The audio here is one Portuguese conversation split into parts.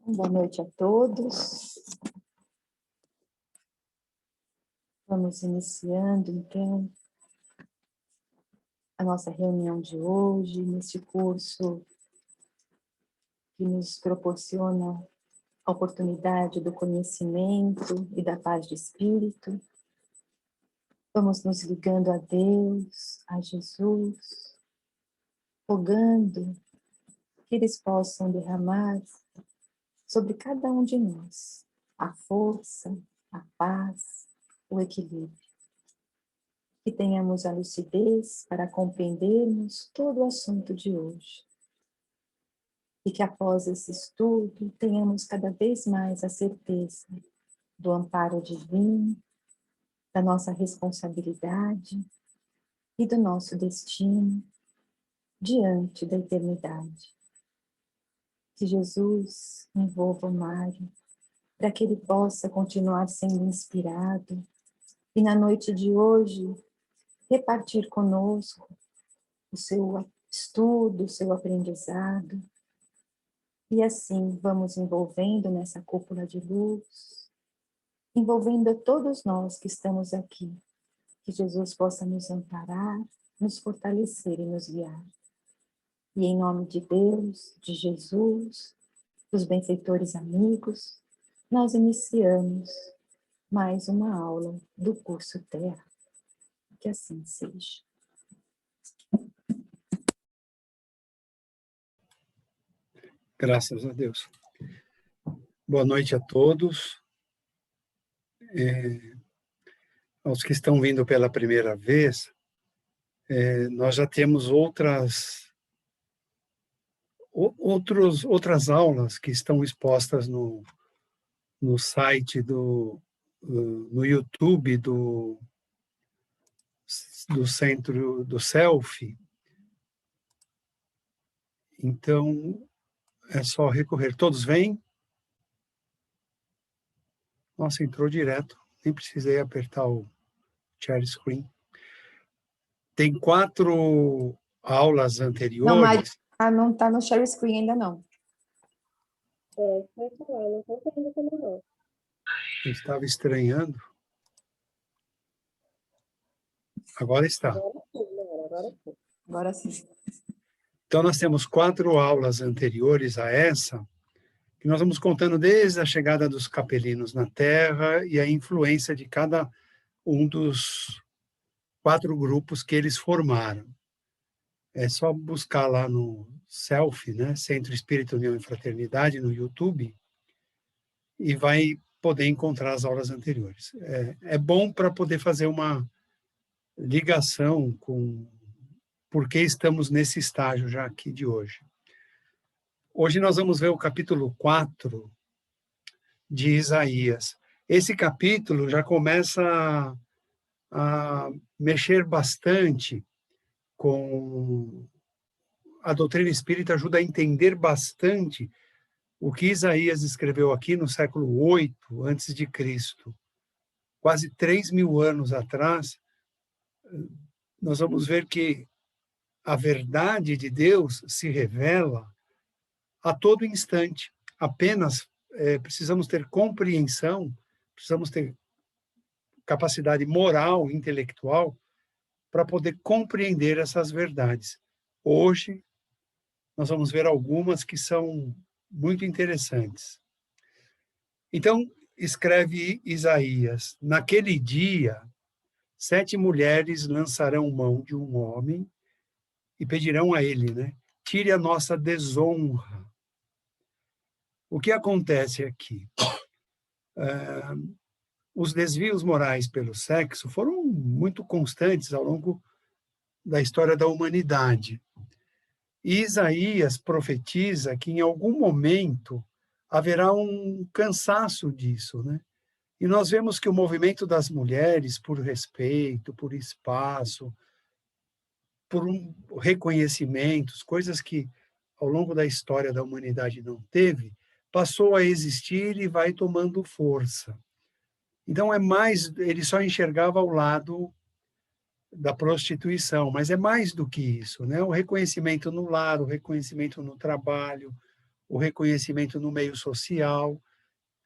Boa noite a todos. Vamos iniciando, então, a nossa reunião de hoje, neste curso que nos proporciona a oportunidade do conhecimento e da paz de espírito. Vamos nos ligando a Deus, a Jesus, rogando que eles possam derramar sobre cada um de nós a força, a paz, o equilíbrio. Que tenhamos a lucidez para compreendermos todo o assunto de hoje. E que após esse estudo tenhamos cada vez mais a certeza do amparo divino, da nossa responsabilidade e do nosso destino diante da eternidade. Que Jesus envolva o Mário para que ele possa continuar sendo inspirado e na noite de hoje repartir conosco o seu estudo, o seu aprendizado. E assim vamos envolvendo nessa cúpula de luz, envolvendo a todos nós que estamos aqui. Que Jesus possa nos amparar, nos fortalecer e nos guiar. E em nome de Deus, de Jesus, dos benfeitores amigos, nós iniciamos mais uma aula do curso Terra. Que assim seja. Graças a Deus. Boa noite a todos. Aos que estão vindo pela primeira vez, nós já temos outras aulas que estão expostas no site no YouTube do Centro do Selfie. Então, é só recorrer. Todos vêm? Nossa, entrou direto. Nem precisei apertar o share screen. Tem 4 aulas anteriores. Não está no share screen ainda não. Eu estava estranhando. Agora está. Agora sim. Então, nós temos 4 aulas anteriores a essa, que nós vamos contando desde a chegada dos capelinos na Terra e a influência de cada um dos 4 grupos que eles formaram. É só buscar lá no Selfie, né? Centro Espírito União e Fraternidade, no YouTube, e vai poder encontrar as aulas anteriores. É bom para poder fazer uma ligação com por que estamos nesse estágio já aqui de hoje. Hoje nós vamos ver o capítulo 4 de Isaías. Esse capítulo já começa a mexer bastante com a doutrina espírita, ajuda a entender bastante o que Isaías escreveu aqui no século 8 antes de Cristo. Quase 3.000 anos atrás, nós vamos ver que a verdade de Deus se revela a todo instante. Apenas precisamos ter compreensão, precisamos ter capacidade moral, intelectual, para poder compreender essas verdades. Hoje, nós vamos ver algumas que são muito interessantes. Então, escreve Isaías: naquele dia, 7 mulheres lançarão mão de um homem e pedirão a ele, né? Tire a nossa desonra. O que acontece aqui? Os desvios morais pelo sexo foram muito constantes ao longo da história da humanidade. E Isaías profetiza que em algum momento haverá um cansaço disso, né? E nós vemos que o movimento das mulheres por respeito, por espaço, por reconhecimentos, coisas que ao longo da história da humanidade não teve, passou a existir e vai tomando força. Então ele só enxergava o lado da prostituição, mas é mais do que isso, né? O reconhecimento no lar, o reconhecimento no trabalho, o reconhecimento no meio social,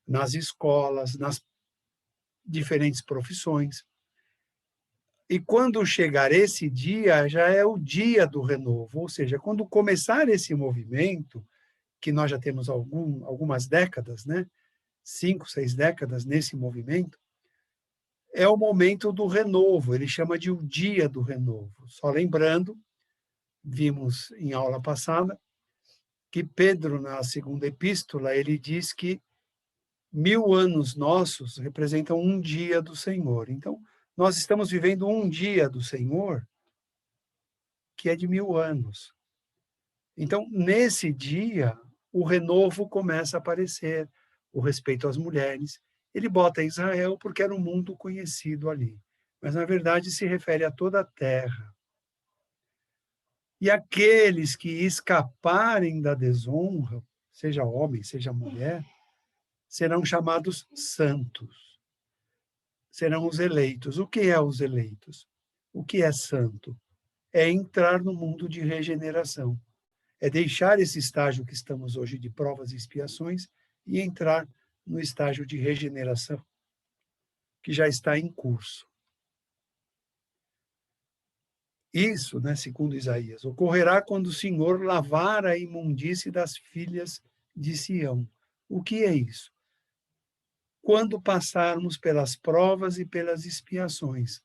nas escolas, nas diferentes profissões. E quando chegar esse dia, já é o dia do renovo, ou seja, quando começar esse movimento, que nós já temos algumas décadas, né? 5, 6 décadas nesse movimento, é o momento do renovo, ele chama de o dia do renovo. Só lembrando, vimos em aula passada, que Pedro, na segunda epístola, ele diz que 1000 anos nossos representam um dia do Senhor. Então, nós estamos vivendo um dia do Senhor que é de 1000 anos. Então, nesse dia, o renovo começa a aparecer, o respeito às mulheres. Ele bota Israel porque era um mundo conhecido ali, mas na verdade se refere a toda a terra. E aqueles que escaparem da desonra, seja homem, seja mulher, serão chamados santos. Serão os eleitos. O que é os eleitos? O que é santo? É entrar no mundo de regeneração. É deixar esse estágio que estamos hoje de provas e expiações e entrar no estágio de regeneração, que já está em curso. Isso, né, segundo Isaías, ocorrerá quando o Senhor lavar a imundície das filhas de Sião. O que é isso? Quando passarmos pelas provas e pelas expiações.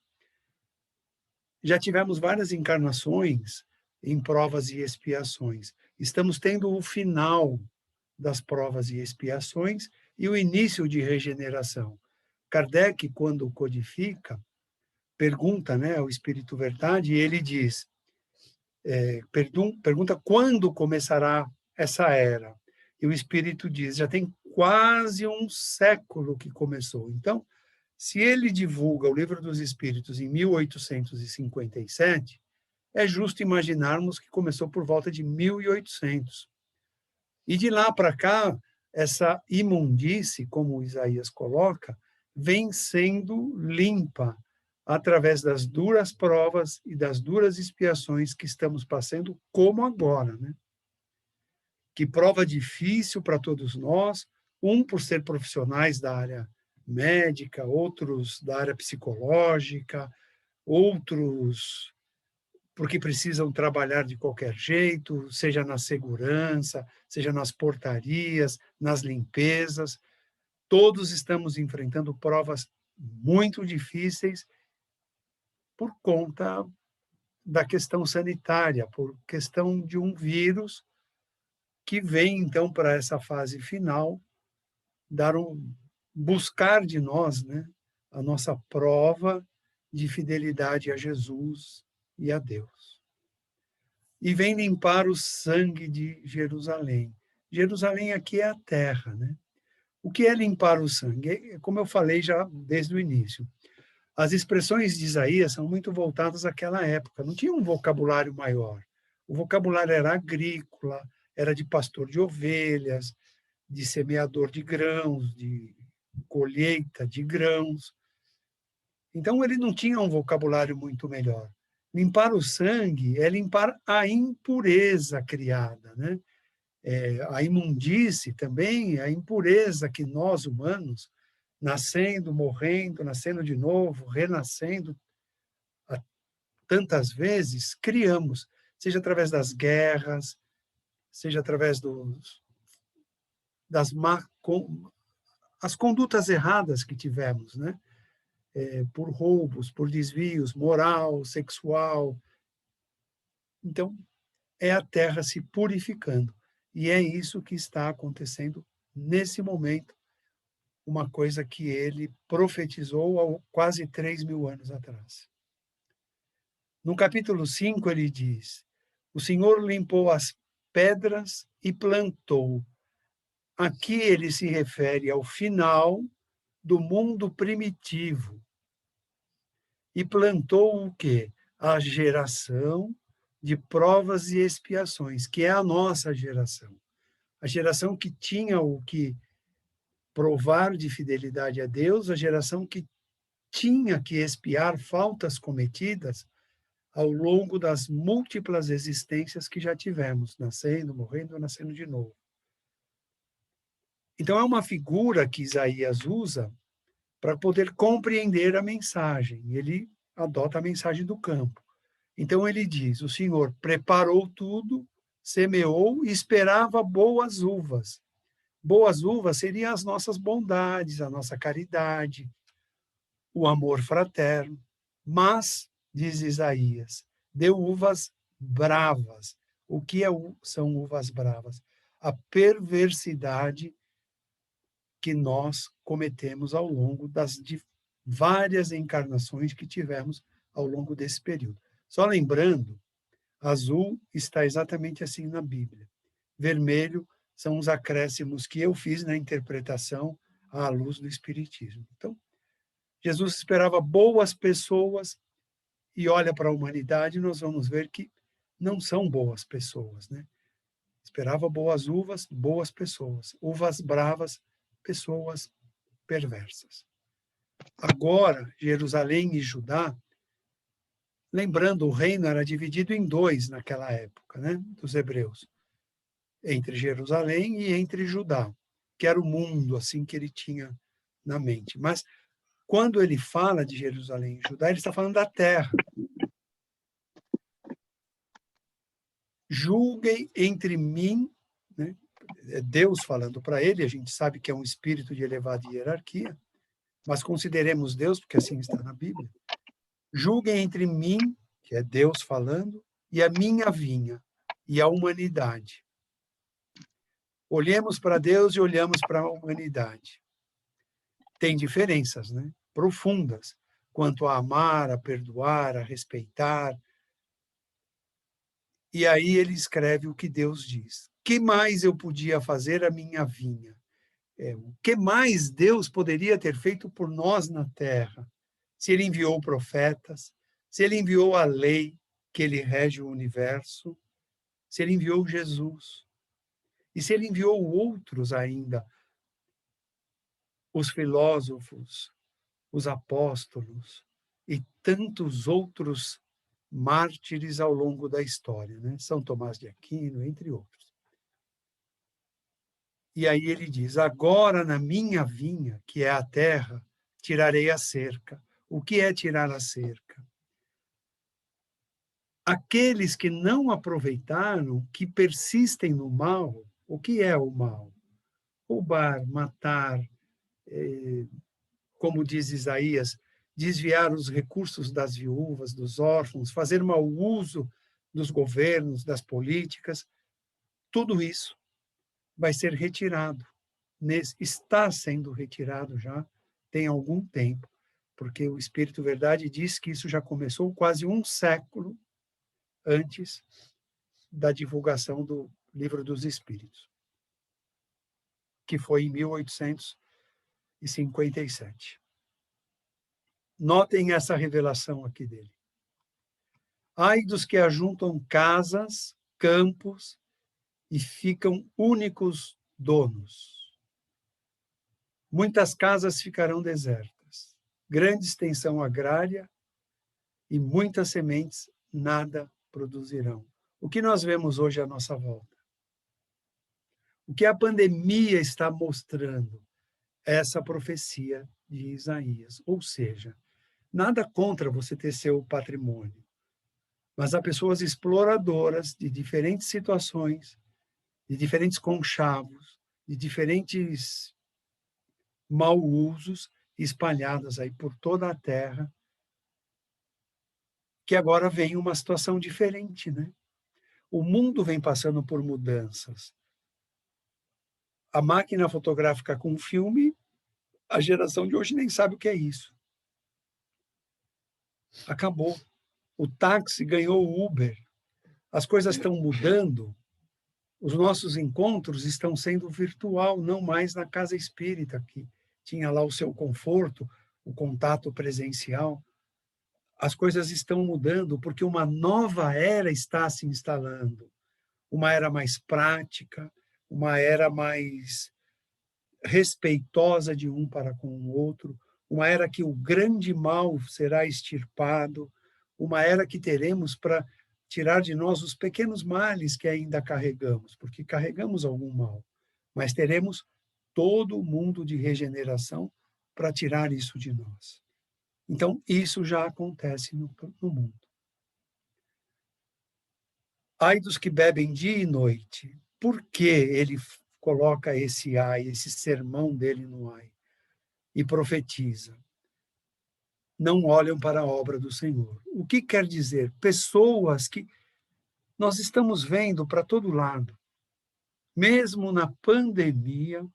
Já tivemos várias encarnações em provas e expiações. Estamos tendo o final das provas e expiações e o início de regeneração. Kardec, quando codifica, pergunta, né, ao Espírito Verdade, e ele diz, pergunta quando começará essa era. E o Espírito diz, já tem quase um século que começou. Então, se ele divulga o Livro dos Espíritos em 1857, é justo imaginarmos que começou por volta de 1800. E de lá para cá, essa imundície, como Isaías coloca, vem sendo limpa através das duras provas e das duras expiações que estamos passando, como agora, né? Que prova difícil para todos nós, por ser profissionais da área médica, outros da área psicológica, outros porque precisam trabalhar de qualquer jeito, seja na segurança, seja nas portarias, nas limpezas. Todos estamos enfrentando provas muito difíceis por conta da questão sanitária, por questão de um vírus que vem, então, para essa fase final, buscar de nós, né, a nossa prova de fidelidade a Jesus e a Deus. E vem limpar o sangue de Jerusalém. Jerusalém aqui é a terra, né? O que é limpar o sangue? Como eu falei já desde o início, as expressões de Isaías são muito voltadas àquela época, não tinha um vocabulário maior. O vocabulário era agrícola, era de pastor de ovelhas, de semeador de grãos, de colheita de grãos. Então, ele não tinha um vocabulário muito melhor. Limpar o sangue é limpar a impureza criada, né? A imundície também, a impureza que nós, humanos, nascendo, morrendo, nascendo de novo, renascendo tantas vezes, criamos, seja através das guerras, seja através as condutas erradas que tivemos, né? Por roubos, por desvios moral, sexual. Então, é a terra se purificando. E é isso que está acontecendo nesse momento, uma coisa que ele profetizou há quase 3.000 anos atrás. No capítulo 5, ele diz, o Senhor limpou as pedras e plantou. Aqui ele se refere ao final do mundo primitivo. E plantou o quê? A geração de provas e expiações, que é a nossa geração. A geração que tinha o que provar de fidelidade a Deus, a geração que tinha que expiar faltas cometidas ao longo das múltiplas existências que já tivemos, nascendo, morrendo, nascendo de novo. Então, é uma figura que Isaías usa para poder compreender a mensagem. Ele adota a mensagem do campo. Então, ele diz, o Senhor preparou tudo, semeou e esperava boas uvas. Boas uvas seriam as nossas bondades, a nossa caridade, o amor fraterno. Mas, diz Isaías, deu uvas bravas. O que são uvas bravas? A perversidade que nós cometemos ao longo das várias encarnações que tivemos ao longo desse período. Só lembrando, azul está exatamente assim na Bíblia. Vermelho são os acréscimos que eu fiz na interpretação à luz do Espiritismo. Então, Jesus esperava boas pessoas e olha para a humanidade, nós vamos ver que não são boas pessoas, né? Esperava boas uvas, boas pessoas. Uvas bravas, pessoas perversas. Agora, Jerusalém e Judá, lembrando, o reino era dividido em dois naquela época, né, dos hebreus, entre Jerusalém e entre Judá, que era o mundo assim que ele tinha na mente. Mas quando ele fala de Jerusalém e Judá, ele está falando da terra. Julguem entre mim, né? É Deus falando para ele, a gente sabe que é um espírito de elevada hierarquia, mas consideremos Deus, porque assim está na Bíblia. Julguem entre mim, que é Deus falando, e a minha vinha, e a humanidade. Olhemos para Deus e olhamos para a humanidade. Tem diferenças, né? Profundas, quanto a amar, a perdoar, a respeitar. E aí ele escreve o que Deus diz. Que mais eu podia fazer a minha vinha? O que mais Deus poderia ter feito por nós na terra? Se ele enviou profetas, se ele enviou a lei que ele rege o universo, se ele enviou Jesus, e se ele enviou outros ainda, os filósofos, os apóstolos e tantos outros mártires ao longo da história, né? São Tomás de Aquino, entre outros. E aí ele diz, agora na minha vinha, que é a terra, tirarei a cerca. O que é tirar a cerca? Aqueles que não aproveitaram, que persistem no mal, o que é o mal? Roubar, matar, como diz Isaías, desviar os recursos das viúvas, dos órfãos, fazer mau uso dos governos, das políticas, tudo isso vai ser retirado. Está sendo retirado já tem algum tempo, porque o Espírito Verdade diz que isso já começou quase um século antes da divulgação do Livro dos Espíritos, que foi em 1857. Notem essa revelação aqui dele. Ai dos que ajuntam casas, campos e ficam únicos donos. Muitas casas ficarão desertas, grande extensão agrária e muitas sementes nada produzirão. O que nós vemos hoje à nossa volta? O que a pandemia está mostrando? Essa profecia de Isaías. Ou seja, nada contra você ter seu patrimônio, mas há pessoas exploradoras de diferentes situações, de diferentes conchavos, de diferentes mau usos espalhadas aí por toda a terra, que agora vem uma situação diferente, né? O mundo vem passando por mudanças. A máquina fotográfica com filme, a geração de hoje nem sabe o que é isso. Acabou. O táxi ganhou o Uber. As coisas estão mudando. Os nossos encontros estão sendo virtual, não mais na casa espírita, que tinha lá o seu conforto, o contato presencial. As coisas estão mudando porque uma nova era está se instalando. Uma era mais prática, uma era mais respeitosa de um para com o outro, uma era que o grande mal será extirpado, uma era que teremos para tirar de nós os pequenos males que ainda carregamos, porque carregamos algum mal, mas teremos todo mundo de regeneração para tirar isso de nós. Então, isso já acontece no mundo. Ai dos que bebem dia e noite. Por que ele coloca esse ai, esse sermão dele no ai? E profetiza. Não olham para a obra do Senhor. O que quer dizer? Pessoas que nós estamos vendo para todo lado. Mesmo na pandemia,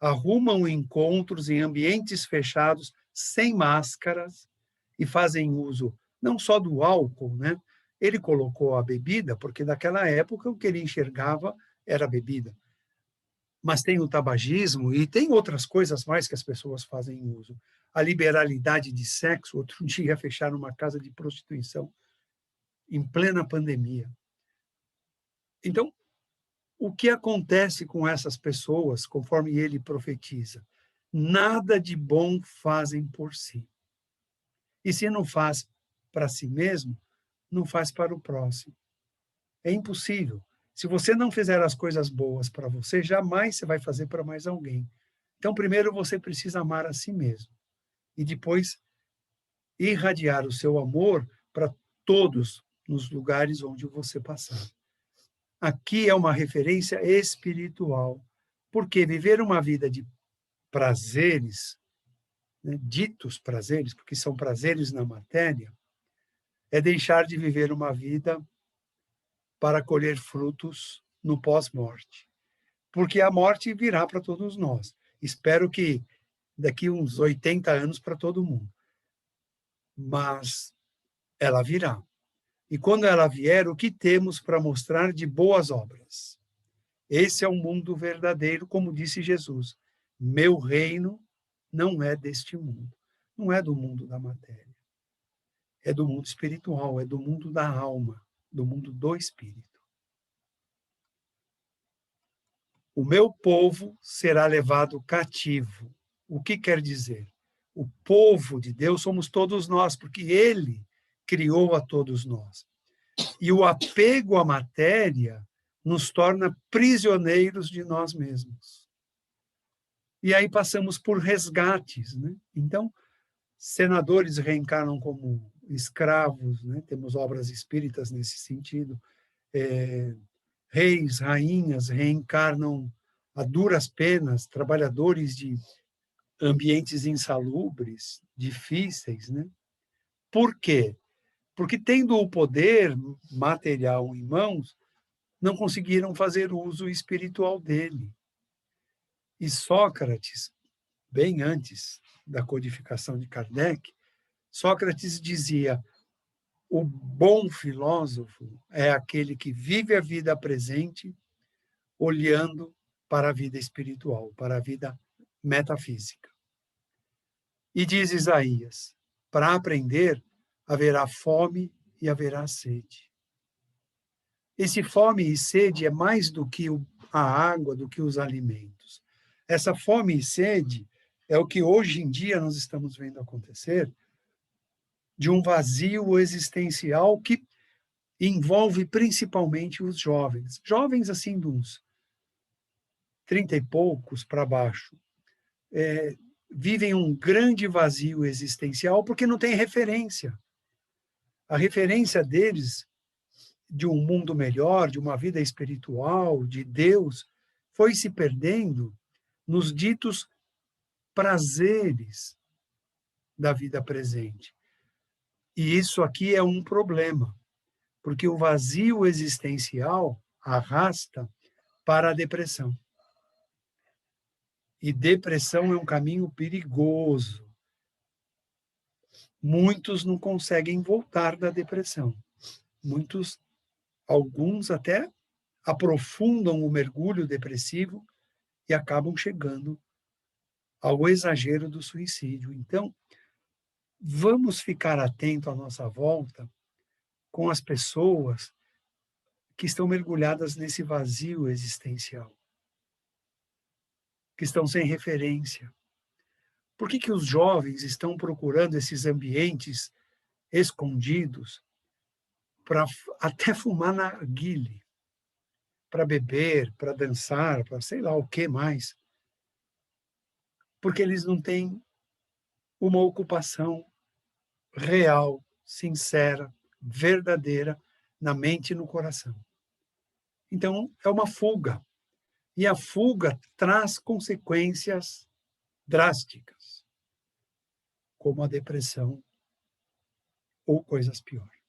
arrumam encontros em ambientes fechados, sem máscaras, e fazem uso não só do álcool, né? Ele colocou a bebida, porque naquela época o que ele enxergava era a bebida. Mas tem o tabagismo e tem outras coisas mais que as pessoas fazem uso. A liberalidade de sexo, outro dia fecharam uma casa de prostituição em plena pandemia. Então, o que acontece com essas pessoas, conforme ele profetiza? Nada de bom fazem por si. E se não faz para si mesmo, não faz para o próximo. É impossível. Se você não fizer as coisas boas para você, jamais você vai fazer para mais alguém. Então, primeiro você precisa amar a si mesmo. E depois irradiar o seu amor para todos nos lugares onde você passar. Aqui é uma referência espiritual, porque viver uma vida de prazeres, né, ditos prazeres, porque são prazeres na matéria, é deixar de viver uma vida para colher frutos no pós-morte. Porque a morte virá para todos nós. Espero que daqui uns 80 anos para todo mundo. Mas ela virá. E quando ela vier, o que temos para mostrar de boas obras? Esse é o mundo verdadeiro, como disse Jesus. Meu reino não é deste mundo. Não é do mundo da matéria. É do mundo espiritual, é do mundo da alma, do mundo do espírito. O meu povo será levado cativo. O que quer dizer? O povo de Deus somos todos nós, porque ele criou a todos nós. E o apego à matéria nos torna prisioneiros de nós mesmos. E aí passamos por resgates, né? Então, senadores reencarnam como escravos, né? Temos obras espíritas nesse sentido. Reis, rainhas reencarnam a duras penas, trabalhadores de ambientes insalubres, difíceis, né? Por quê? Porque tendo o poder material em mãos, não conseguiram fazer uso espiritual dele. E Sócrates, bem antes da codificação de Kardec, Sócrates dizia: o bom filósofo é aquele que vive a vida presente olhando para a vida espiritual, para a vida metafísica. E diz Isaías: para aprender, haverá fome e haverá sede. Esse fome e sede é mais do que a água, do que os alimentos. Essa fome e sede é o que hoje em dia nós estamos vendo acontecer, de um vazio existencial que envolve principalmente os jovens. Jovens assim de uns 30 e poucos para baixo. Vivem um grande vazio existencial porque não tem referência. A referência deles de um mundo melhor, de uma vida espiritual, de Deus, foi se perdendo nos ditos prazeres da vida presente. E isso aqui é um problema, porque o vazio existencial arrasta para a depressão. E depressão é um caminho perigoso. Muitos não conseguem voltar da depressão. Alguns até aprofundam o mergulho depressivo e acabam chegando ao exagero do suicídio. Então, vamos ficar atento à nossa volta com as pessoas que estão mergulhadas nesse vazio existencial, que estão sem referência. Por que os jovens estão procurando esses ambientes escondidos para até fumar narguilé, para beber, para dançar, para sei lá o que mais? porque eles não têm uma ocupação real, sincera, verdadeira, na mente e no coração. Então, é uma fuga. E a fuga traz consequências drásticas, como a depressão ou coisas piores.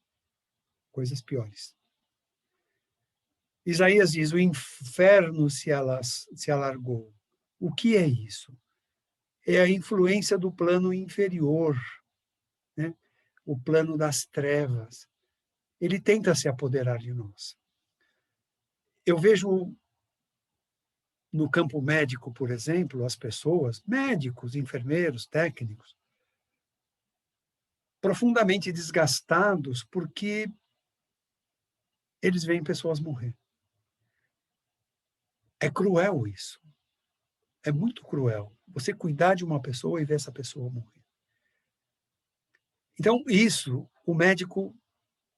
Isaías diz: o inferno se alargou. O que é isso? É a influência do plano inferior, né? O plano das trevas. Ele tenta se apoderar de nós. Eu vejo no campo médico, por exemplo, as pessoas, médicos, enfermeiros, técnicos, profundamente desgastados porque eles veem pessoas morrer. É cruel isso. É muito cruel. Você cuidar de uma pessoa e ver essa pessoa morrer. Então, isso, o médico,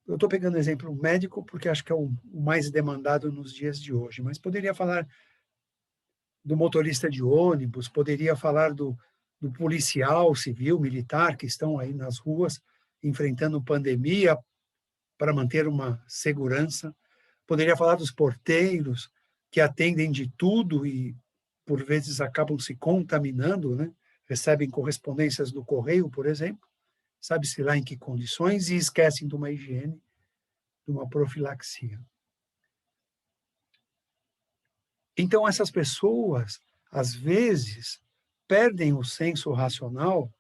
eu estou pegando exemplo médico porque acho que é o mais demandado nos dias de hoje, mas poderia falar do motorista de ônibus, poderia falar do policial civil, militar, que estão aí nas ruas enfrentando pandemia para manter uma segurança. Poderia falar dos porteiros, que atendem de tudo e, por vezes, acabam se contaminando, né? Recebem correspondências do correio, por exemplo, sabe-se lá em que condições, e esquecem de uma higiene, de uma profilaxia. Então, essas pessoas, às vezes, perdem o senso racional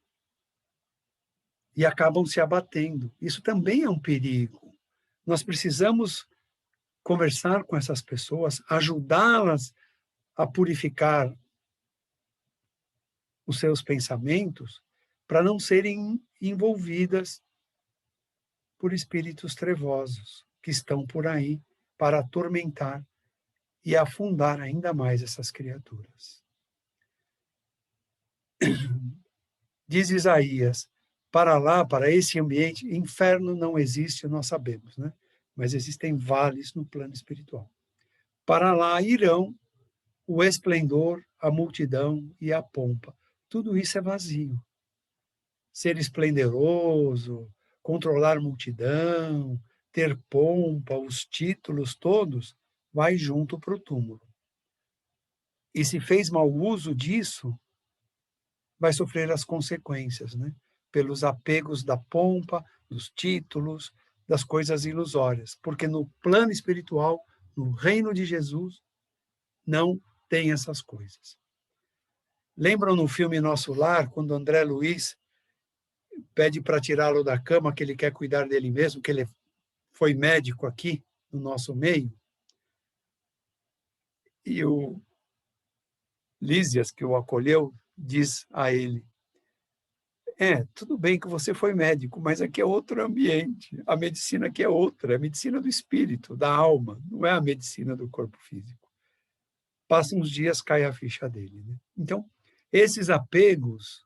e acabam se abatendo. Isso também é um perigo. Nós precisamos conversar com essas pessoas, ajudá-las a purificar os seus pensamentos para não serem envolvidas por espíritos trevosos que estão por aí para atormentar e afundar ainda mais essas criaturas. Diz Isaías: para lá, para esse ambiente, inferno não existe, nós sabemos, né? Mas existem vales no plano espiritual. Para lá irão o esplendor, a multidão e a pompa. Tudo isso é vazio. Ser esplendoroso, controlar multidão, ter pompa, os títulos todos, vai junto para o túmulo. E se fez mau uso disso, vai sofrer as consequências, né? Pelos apegos da pompa, dos títulos, das coisas ilusórias. Porque no plano espiritual, no reino de Jesus, não tem essas coisas. Lembram no filme Nosso Lar, quando André Luiz pede para tirá-lo da cama, que ele quer cuidar dele mesmo, que ele foi médico aqui no nosso meio? E o Lísias, que o acolheu, diz a ele: tudo bem que você foi médico, mas aqui é outro ambiente. A medicina aqui é outra, é a medicina do espírito, da alma, não é a medicina do corpo físico. Passa uns dias, cai a ficha dele, né? Então, esses apegos,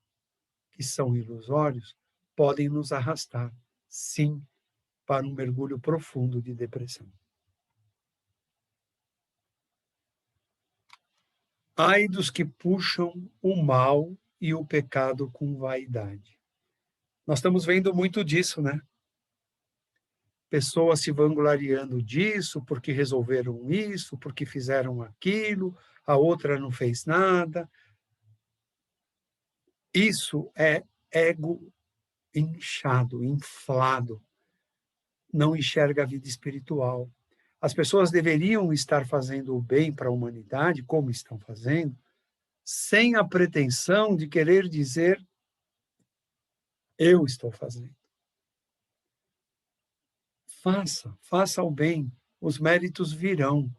que são ilusórios, podem nos arrastar, sim, para um mergulho profundo de depressão. Ai dos que puxam o mal e o pecado com vaidade. Nós estamos vendo muito disso, né? Pessoas se vangloriando disso, porque resolveram isso, porque fizeram aquilo, a outra não fez nada. Isso é ego inchado, inflado. Não enxerga a vida espiritual. As pessoas deveriam estar fazendo o bem para a humanidade, como estão fazendo, sem a pretensão de querer dizer: eu estou fazendo. Faça o bem, os méritos virão.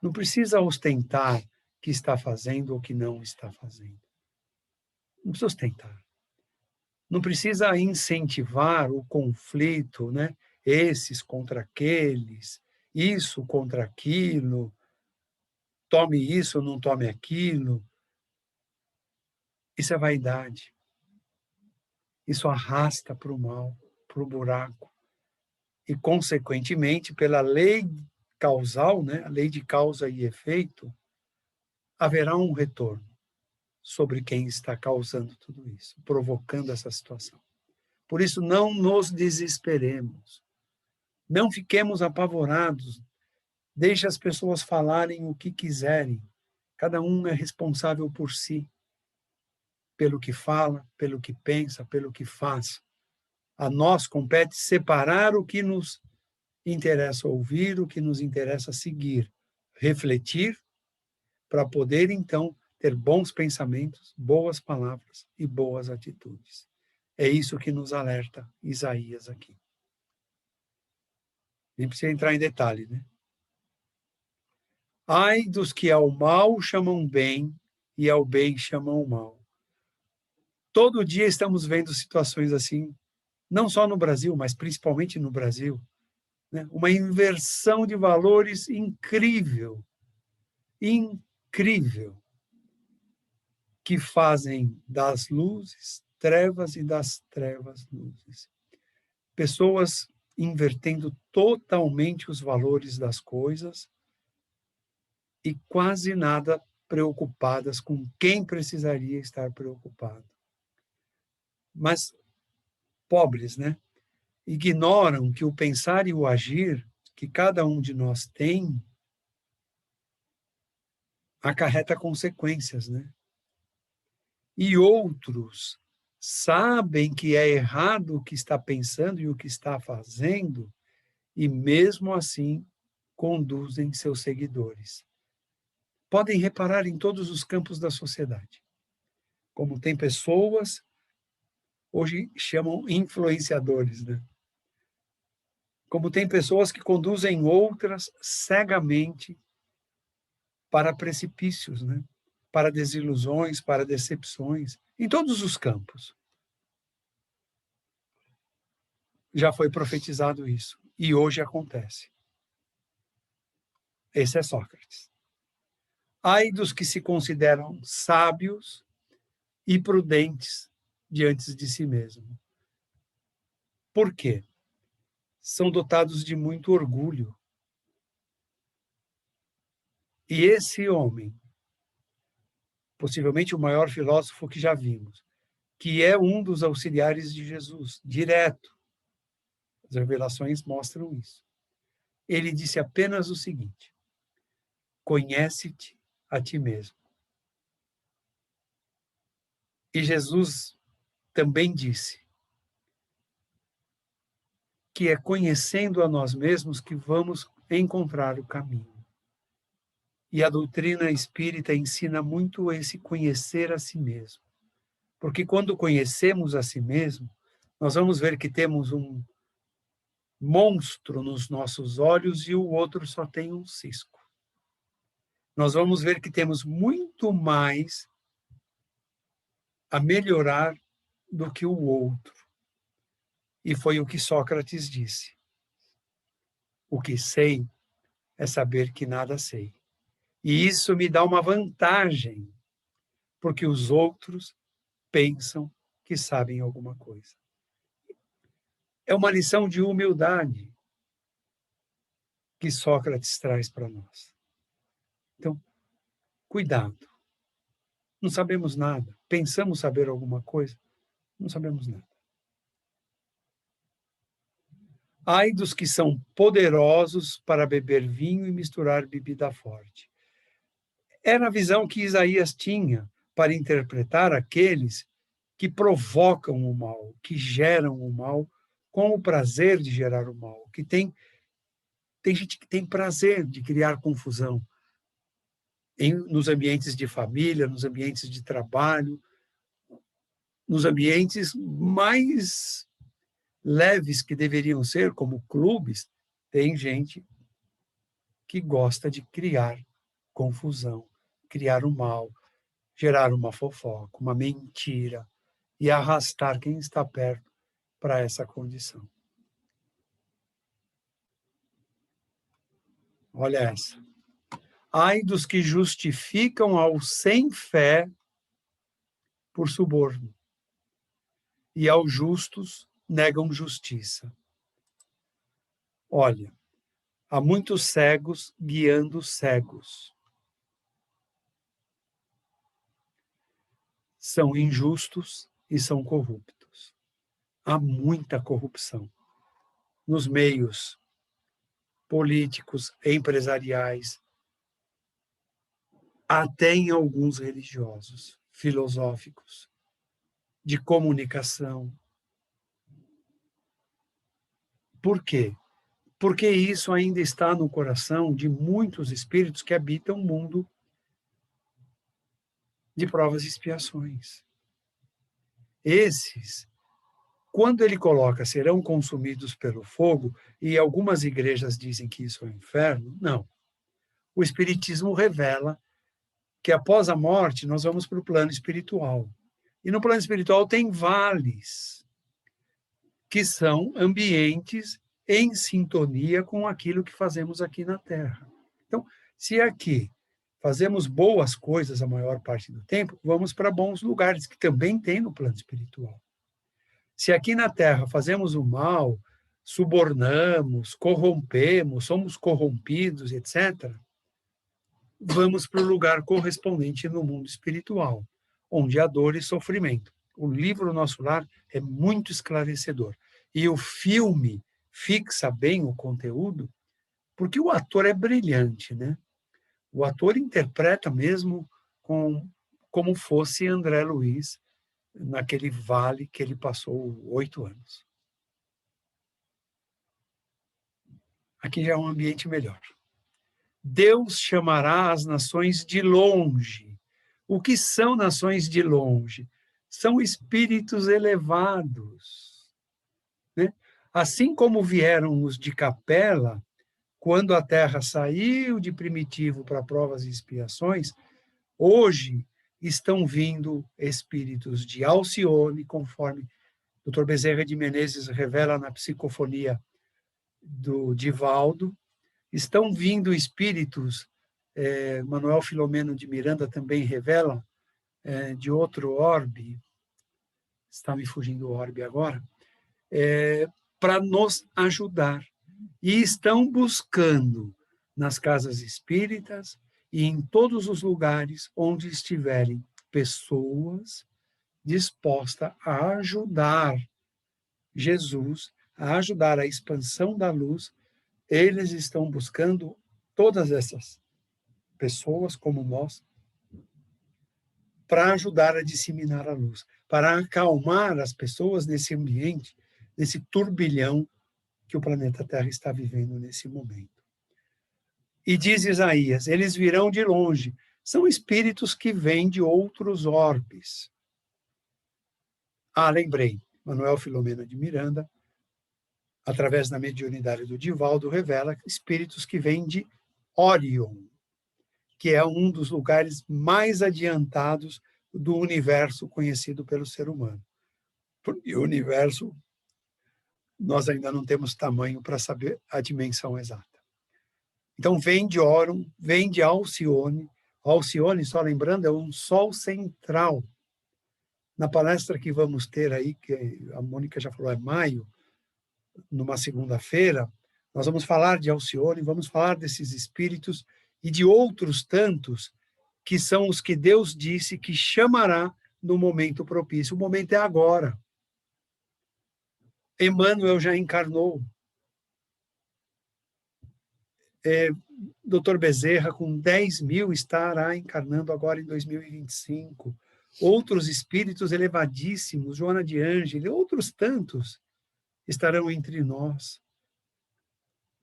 Não precisa ostentar que está fazendo ou que não está fazendo. Não precisa ostentar. Não precisa incentivar o conflito, né? Esses contra aqueles, isso contra aquilo, tome isso, não tome aquilo. Isso é vaidade. Isso arrasta para o mal, para o buraco. E, consequentemente, pela lei causal, né, a lei de causa e efeito, haverá um retorno sobre quem está causando tudo isso, provocando essa situação. Por isso, não nos desesperemos. Não fiquemos apavorados. Deixe as pessoas falarem o que quiserem. Cada um é responsável por si, pelo que fala, pelo que pensa, pelo que faz. A nós compete separar o que nos interessa ouvir, o que nos interessa seguir, refletir, para poder, então, ter bons pensamentos, boas palavras e boas atitudes. É isso que nos alerta Isaías aqui. Nem precisa entrar em detalhe, né? Ai dos que ao mal chamam bem e ao bem chamam mal. Todo dia estamos vendo situações assim, não só no Brasil, mas principalmente no Brasil, né? Uma inversão de valores incrível, incrível, que fazem das luzes trevas e das trevas luzes. Pessoas invertendo totalmente os valores das coisas e quase nada preocupadas com quem precisaria estar preocupado. Mas pobres, né? Ignoram que o pensar e o agir que cada um de nós tem acarreta consequências, né? E outros sabem que é errado o que está pensando e o que está fazendo, e mesmo assim conduzem seus seguidores. Podem reparar em todos os campos da sociedade. Como tem pessoas, hoje chamam influenciadores, né? Como tem pessoas que conduzem outras cegamente para precipícios, né? Para desilusões, para decepções, em todos os campos. Já foi profetizado isso, e hoje acontece. Esse é Sócrates. Ai dos que se consideram sábios e prudentes diante de si mesmo. Por quê? São dotados de muito orgulho. E esse homem, possivelmente o maior filósofo que já vimos, que é um dos auxiliares de Jesus, direto. As revelações mostram isso. Ele disse apenas o seguinte: conhece-te a ti mesmo. E Jesus também disse que é conhecendo a nós mesmos que vamos encontrar o caminho. E a doutrina espírita ensina muito esse conhecer a si mesmo. Porque quando conhecemos a si mesmo, nós vamos ver que temos um monstro nos nossos olhos e o outro só tem um cisco. Nós vamos ver que temos muito mais a melhorar do que o outro. E foi o que Sócrates disse. O que sei é saber que nada sei. E isso me dá uma vantagem, porque os outros pensam que sabem alguma coisa. É uma lição de humildade que Sócrates traz para nós. Então, cuidado. Não sabemos nada. Pensamos saber alguma coisa, não sabemos nada. Ai dos que são poderosos para beber vinho e misturar bebida forte. Era a visão que Isaías tinha para interpretar aqueles que provocam o mal, que geram o mal, com o prazer de gerar o mal, que tem gente que tem prazer de criar confusão nos ambientes de família, nos ambientes de trabalho, nos ambientes mais leves que deveriam ser, como clubes, tem gente que gosta de criar confusão, criar o mal, gerar uma fofoca, uma mentira e arrastar quem está perto para essa condição. Olha essa. Ai dos que justificam aos sem fé por suborno, e aos justos negam justiça. Olha, há muitos cegos guiando cegos. são injustos e são corruptos. Há muita corrupção nos meios políticos, empresariais, até em alguns religiosos, filosóficos, de comunicação. Por quê? Porque isso ainda está no coração de muitos espíritos que habitam o mundo de provas e expiações. Esses, quando ele coloca serão consumidos pelo fogo, e algumas igrejas dizem que isso é o inferno, não. O Espiritismo revela que após a morte nós vamos para o plano espiritual. E no plano espiritual tem vales, que são ambientes em sintonia com aquilo que fazemos aqui na Terra. Então, se aqui fazemos boas coisas a maior parte do tempo, vamos para bons lugares, que também tem no plano espiritual. Se aqui na Terra fazemos o mal, subornamos, corrompemos, somos corrompidos, etc., vamos para o lugar correspondente no mundo espiritual, onde há dor e sofrimento. O livro Nosso Lar é muito esclarecedor. E o filme fixa bem o conteúdo, porque o ator é brilhante, né? O ator interpreta mesmo como fosse André Luiz naquele vale que ele passou 8 anos. Aqui já é um ambiente melhor. Deus chamará as nações de longe. O que são nações de longe? São espíritos elevados, né? Assim como vieram os de Capela, quando a Terra saiu de primitivo para provas e expiações, hoje estão vindo espíritos de Alcione, conforme o Dr. Bezerra de Menezes revela na psicofonia do Divaldo. Estão vindo espíritos, Manuel Filomeno de Miranda também revela, de outro orbe, está me fugindo o orbe agora, para nos ajudar. E estão buscando nas casas espíritas e em todos os lugares onde estiverem pessoas dispostas a ajudar Jesus, a ajudar a expansão da luz. Eles estão buscando todas essas pessoas, como nós, para ajudar a disseminar a luz, para acalmar as pessoas nesse ambiente, nesse turbilhão que o planeta Terra está vivendo nesse momento. E diz Isaías, eles virão de longe, são espíritos que vêm de outros orbes. Lembrei, Manuel Filomeno de Miranda, através da mediunidade do Divaldo, revela espíritos que vêm de Órion, que é um dos lugares mais adiantados do universo conhecido pelo ser humano. Porque o universo, nós ainda não temos tamanho para saber a dimensão exata. Então, vem de Órion, vem de Alcione. Alcione, só lembrando, é um sol central. Na palestra que vamos ter aí, que a Mônica já falou, é maio, numa segunda-feira, nós vamos falar de Alcione, vamos falar desses espíritos e de outros tantos que são os que Deus disse que chamará no momento propício. O momento é agora. Emmanuel já encarnou. Dr. Bezerra, com 10.000, estará encarnando agora em 2025. Outros espíritos elevadíssimos, Joana de Ângeli, outros tantos, estarão entre nós.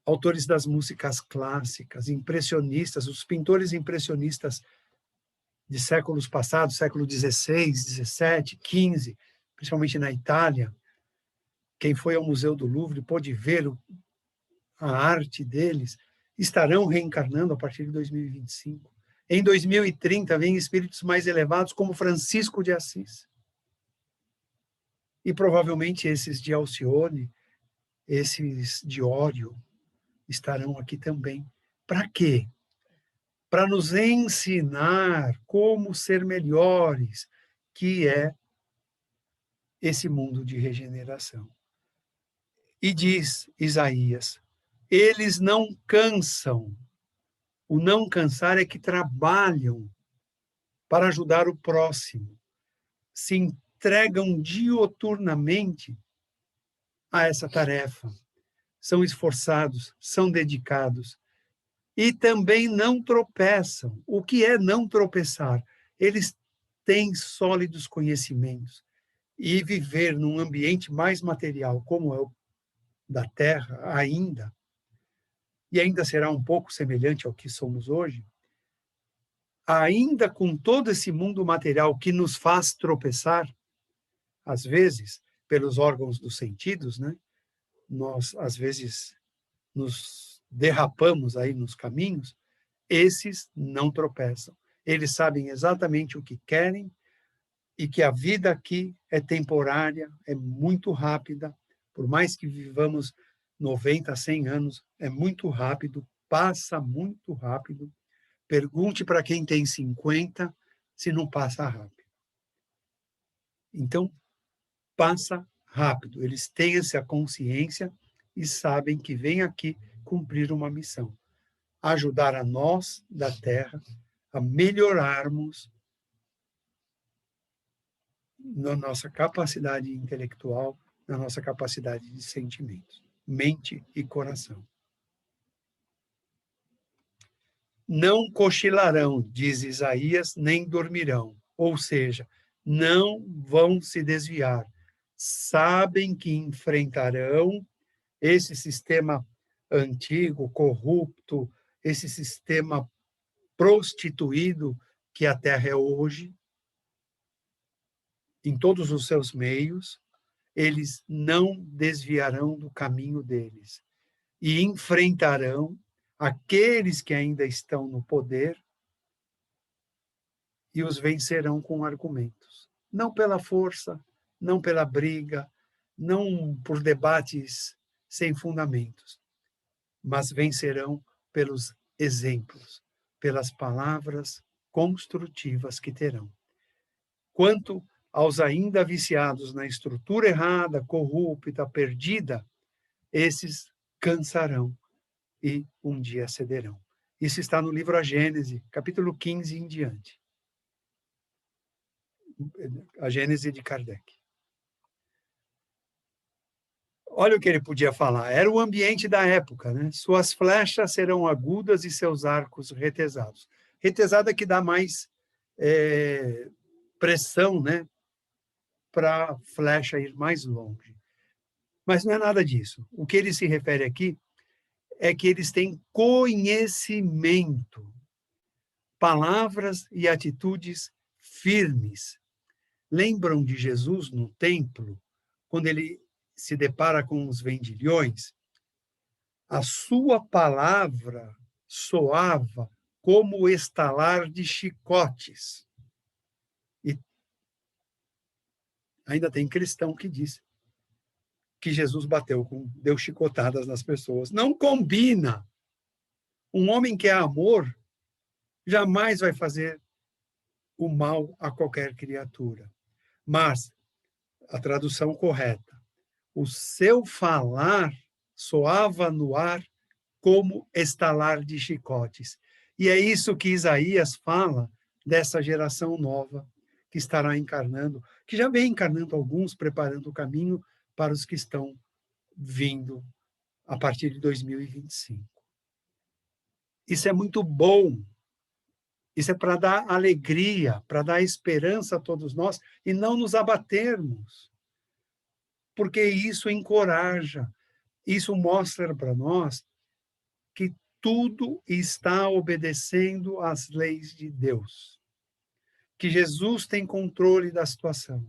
Autores das músicas clássicas, impressionistas, os pintores impressionistas de séculos passados, século XVI, XVII, XV, principalmente na Itália. Quem foi ao Museu do Louvre pôde ver a arte deles, estarão reencarnando a partir de 2025. Em 2030, vêm espíritos mais elevados, como Francisco de Assis. E provavelmente esses de Alcione, esses de Órion, estarão aqui também. Para quê? Para nos ensinar como ser melhores, que é esse mundo de regeneração. E diz Isaías, eles não cansam. O não cansar é que trabalham para ajudar o próximo. se entregam dioturnamente a essa tarefa. São esforçados, são dedicados e também não tropeçam. O que é não tropeçar? Eles têm sólidos conhecimentos e viver num ambiente mais material, como é o da Terra ainda, e ainda será um pouco semelhante ao que somos hoje, ainda com todo esse mundo material que nos faz tropeçar, às vezes, pelos órgãos dos sentidos, né? Nós, às vezes, nos derrapamos aí nos caminhos, esses não tropeçam. Eles sabem exatamente o que querem e que a vida aqui é temporária, é muito rápida, por mais que vivamos 90, 100 anos, é muito rápido, passa muito rápido. Pergunte para quem tem 50 se não passa rápido. Então, passa rápido. Eles têm essa consciência e sabem que vem aqui cumprir uma missão. Ajudar a nós, da Terra, a melhorarmos na nossa capacidade intelectual, na nossa capacidade de sentimentos, mente e coração. Não cochilarão, diz Isaías, nem dormirão. Ou seja, não vão se desviar. Sabem que enfrentarão esse sistema antigo, corrupto, esse sistema prostituído que a Terra é hoje, em todos os seus meios, eles não desviarão do caminho deles e enfrentarão aqueles que ainda estão no poder e os vencerão com argumentos. Não pela força, não pela briga, não por debates sem fundamentos, mas vencerão pelos exemplos, pelas palavras construtivas que terão. Quanto aos ainda viciados na estrutura errada, corrupta, perdida, esses cansarão e um dia cederão. Isso está no livro A Gênese, capítulo 15 em diante. A Gênese de Kardec. Olha o que ele podia falar. Era o ambiente da época, né? Suas flechas serão agudas e seus arcos retesados. Retesada que dá mais pressão, né? Para a flecha ir mais longe. Mas não é nada disso. O que ele se refere aqui é que eles têm conhecimento, palavras e atitudes firmes. Lembram de Jesus no templo, quando ele se depara com os vendilhões? A sua palavra soava como o estalar de chicotes. E ainda tem cristão que diz que Jesus deu chicotadas nas pessoas. Não combina. Um homem que é amor jamais vai fazer o mal a qualquer criatura. Mas, a tradução correta, o seu falar soava no ar como estalar de chicotes. E é isso que Isaías fala dessa geração nova que estará encarnando, que já vem encarnando alguns, preparando o caminho para os que estão vindo a partir de 2025. Isso é muito bom. Isso é para dar alegria, para dar esperança a todos nós e não nos abatermos. Porque isso encoraja, isso mostra para nós que tudo está obedecendo às leis de Deus. Que Jesus tem controle da situação.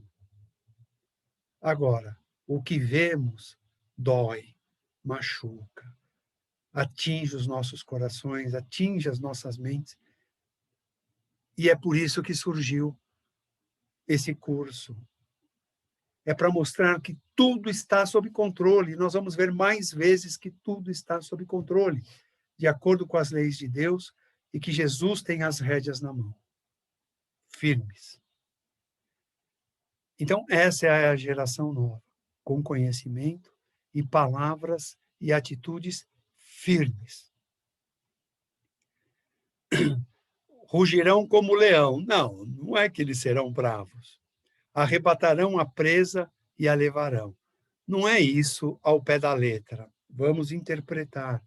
Agora, o que vemos dói, machuca, atinge os nossos corações, atinge as nossas mentes. E é por isso que surgiu esse curso. É para mostrar que tudo está sob controle. Nós vamos ver mais vezes que tudo está sob controle, de acordo com as leis de Deus, e que Jesus tem as rédeas na mão, firmes. Então, essa é a geração nova, com conhecimento e palavras e atitudes firmes. Rugirão como leão. Não, não é que eles serão bravos. arrebatarão a presa e a levarão. Não é isso ao pé da letra. Vamos interpretar.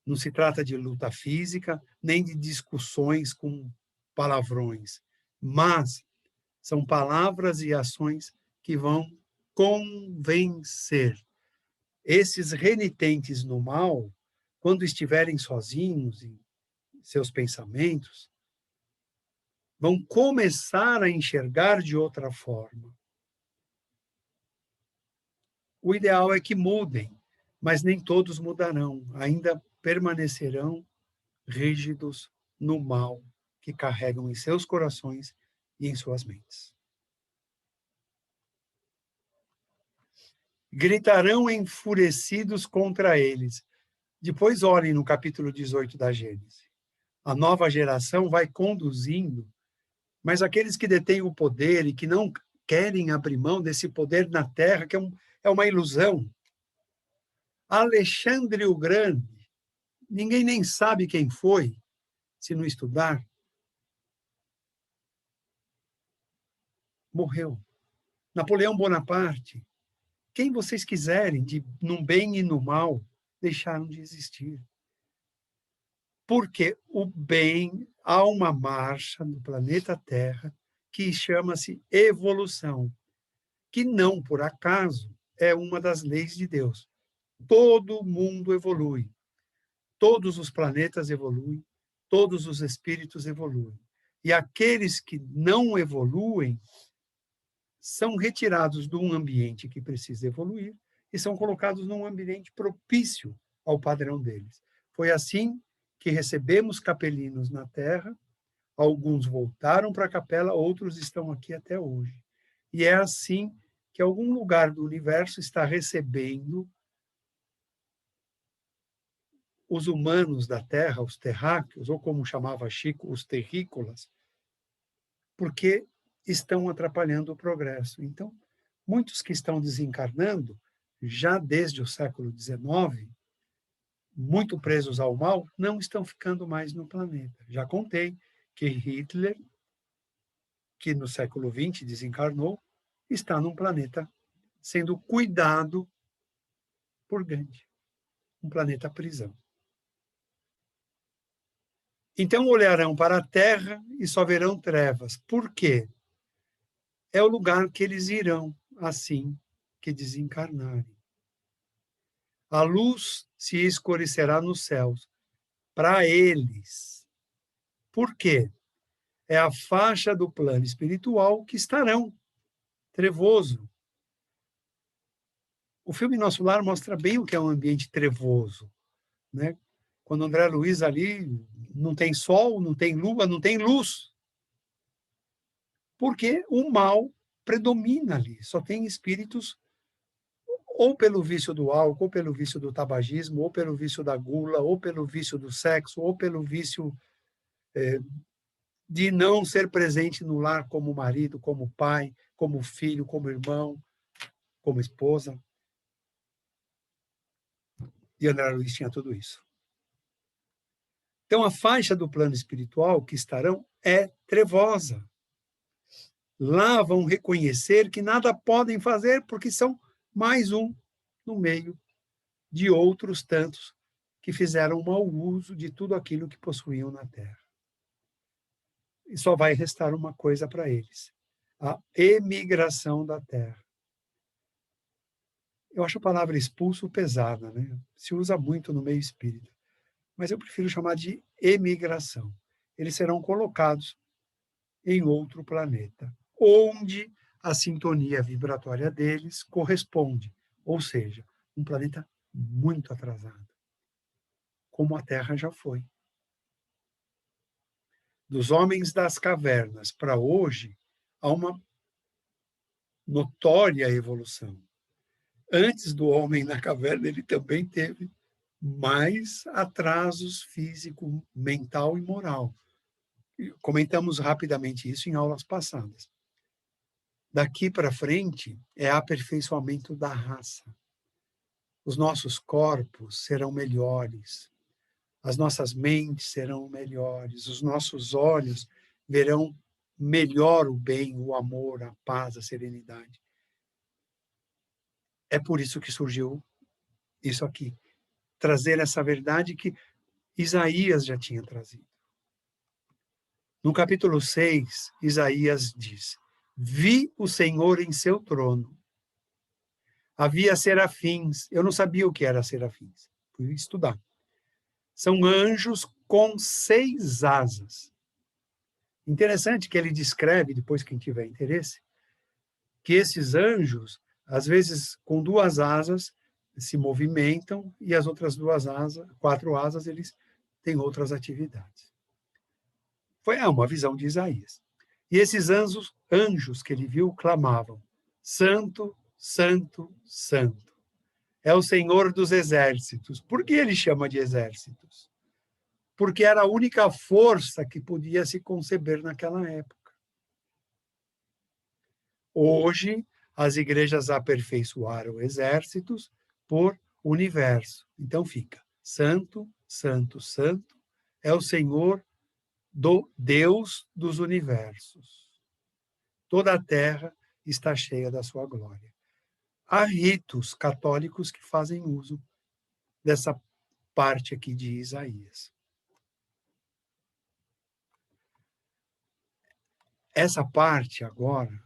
Não se trata de luta física, nem de discussões com palavrões, mas são palavras e ações que vão convencer. Esses renitentes no mal, quando estiverem sozinhos em seus pensamentos, vão começar a enxergar de outra forma. O ideal é que mudem, mas nem todos mudarão, ainda permanecerão rígidos no mal que carregam em seus corações e em suas mentes. Gritarão enfurecidos contra eles. Depois olhem no capítulo 18 da Gênesis. A nova geração vai conduzindo, mas aqueles que detêm o poder e que não querem abrir mão desse poder na terra, que é uma ilusão. Alexandre o Grande, ninguém nem sabe quem foi, se não estudar. Morreu. Napoleão Bonaparte, quem vocês quiserem, no bem e no mal, deixaram de existir. Porque o bem, há uma marcha no planeta Terra que chama-se evolução, que não por acaso é uma das leis de Deus. Todo mundo evolui, todos os planetas evoluem, todos os espíritos evoluem. E aqueles que não evoluem são retirados de um ambiente que precisa evoluir e são colocados num ambiente propício ao padrão deles. Foi assim que recebemos capelinos na Terra, alguns voltaram para a capela, outros estão aqui até hoje. E é assim que algum lugar do universo está recebendo os humanos da Terra, os terráqueos, ou como chamava Chico, os terrícolas, porque estão atrapalhando o progresso. Então, muitos que estão desencarnando, já desde o século XIX, muito presos ao mal, não estão ficando mais no planeta. Já contei que Hitler, que no século XX desencarnou, está num planeta sendo cuidado por Gandhi, um planeta prisão. Então olharão para a Terra e só verão trevas. Por quê? É o lugar que eles irão assim que desencarnarem. A luz se escurecerá nos céus para eles. Por quê? É a faixa do plano espiritual que estarão trevoso. O filme Nosso Lar mostra bem o que é um ambiente trevoso, né? Quando André Luiz ali não tem sol, não tem lua, não tem luz. Porque o mal predomina ali, só tem espíritos ou pelo vício do álcool, ou pelo vício do tabagismo, ou pelo vício da gula, ou pelo vício do sexo, ou pelo vício de não ser presente no lar como marido, como pai, como filho, como irmão, como esposa. E André Luiz tinha tudo isso. Então, a faixa do plano espiritual que estarão é trevosa. Lá vão reconhecer que nada podem fazer porque são mais um no meio de outros tantos que fizeram mau uso de tudo aquilo que possuíam na Terra. E só vai restar uma coisa para eles: a emigração da Terra. Eu acho a palavra expulso pesada, né? Se usa muito no meio espírita, mas eu prefiro chamar de emigração. Eles serão colocados em outro planeta, onde a sintonia vibratória deles corresponde, ou seja, um planeta muito atrasado, como a Terra já foi. Dos homens das cavernas para hoje, há uma notória evolução. Antes do homem na caverna, ele também teve mais atrasos físico, mental e moral. Comentamos rapidamente isso em aulas passadas. Daqui para frente é aperfeiçoamento da raça. Os nossos corpos serão melhores, as nossas mentes serão melhores, os nossos olhos verão melhor o bem, o amor, a paz, a serenidade. É por isso que surgiu isso aqui. Trazer essa verdade que Isaías já tinha trazido. No capítulo 6, Isaías diz: vi o Senhor em seu trono. Havia serafins. Eu não sabia o que era serafins. Fui estudar. São anjos com 6 asas. Interessante que ele descreve, depois quem tiver interesse, que esses anjos, às vezes com 2 asas, se movimentam e as outras 2 asas, 4 asas, eles têm outras atividades. Foi uma visão de Isaías. E esses anjos que ele viu clamavam: Santo, Santo, Santo. É o Senhor dos exércitos. Por que ele chama de exércitos? Porque era a única força que podia se conceber naquela época. Hoje, as igrejas aperfeiçoaram exércitos por universo. Então fica: Santo, Santo, Santo é o Senhor do Deus dos universos. Toda a terra está cheia da sua glória. Há ritos católicos que fazem uso dessa parte aqui de Isaías. Essa parte agora,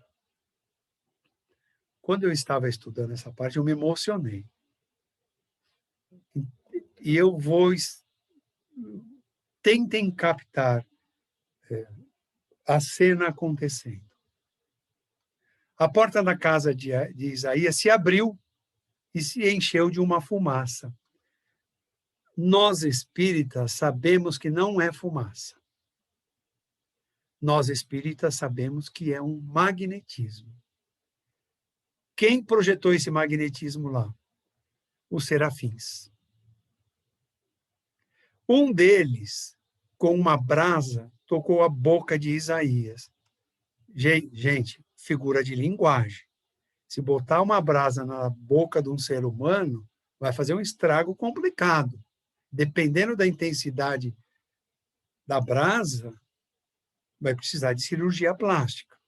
quando eu estava estudando essa parte, eu me emocionei. E eu vou... Tentem captar a cena acontecendo. A porta da casa de Isaías se abriu e se encheu de uma fumaça. Nós espíritas sabemos que não é fumaça. Nós espíritas sabemos que é um magnetismo. Quem projetou esse magnetismo lá? Os serafins. Um deles, com uma brasa, tocou a boca de Isaías. Gente, figura de linguagem. Se botar uma brasa na boca de um ser humano, vai fazer um estrago complicado. Dependendo da intensidade da brasa, vai precisar de cirurgia plástica.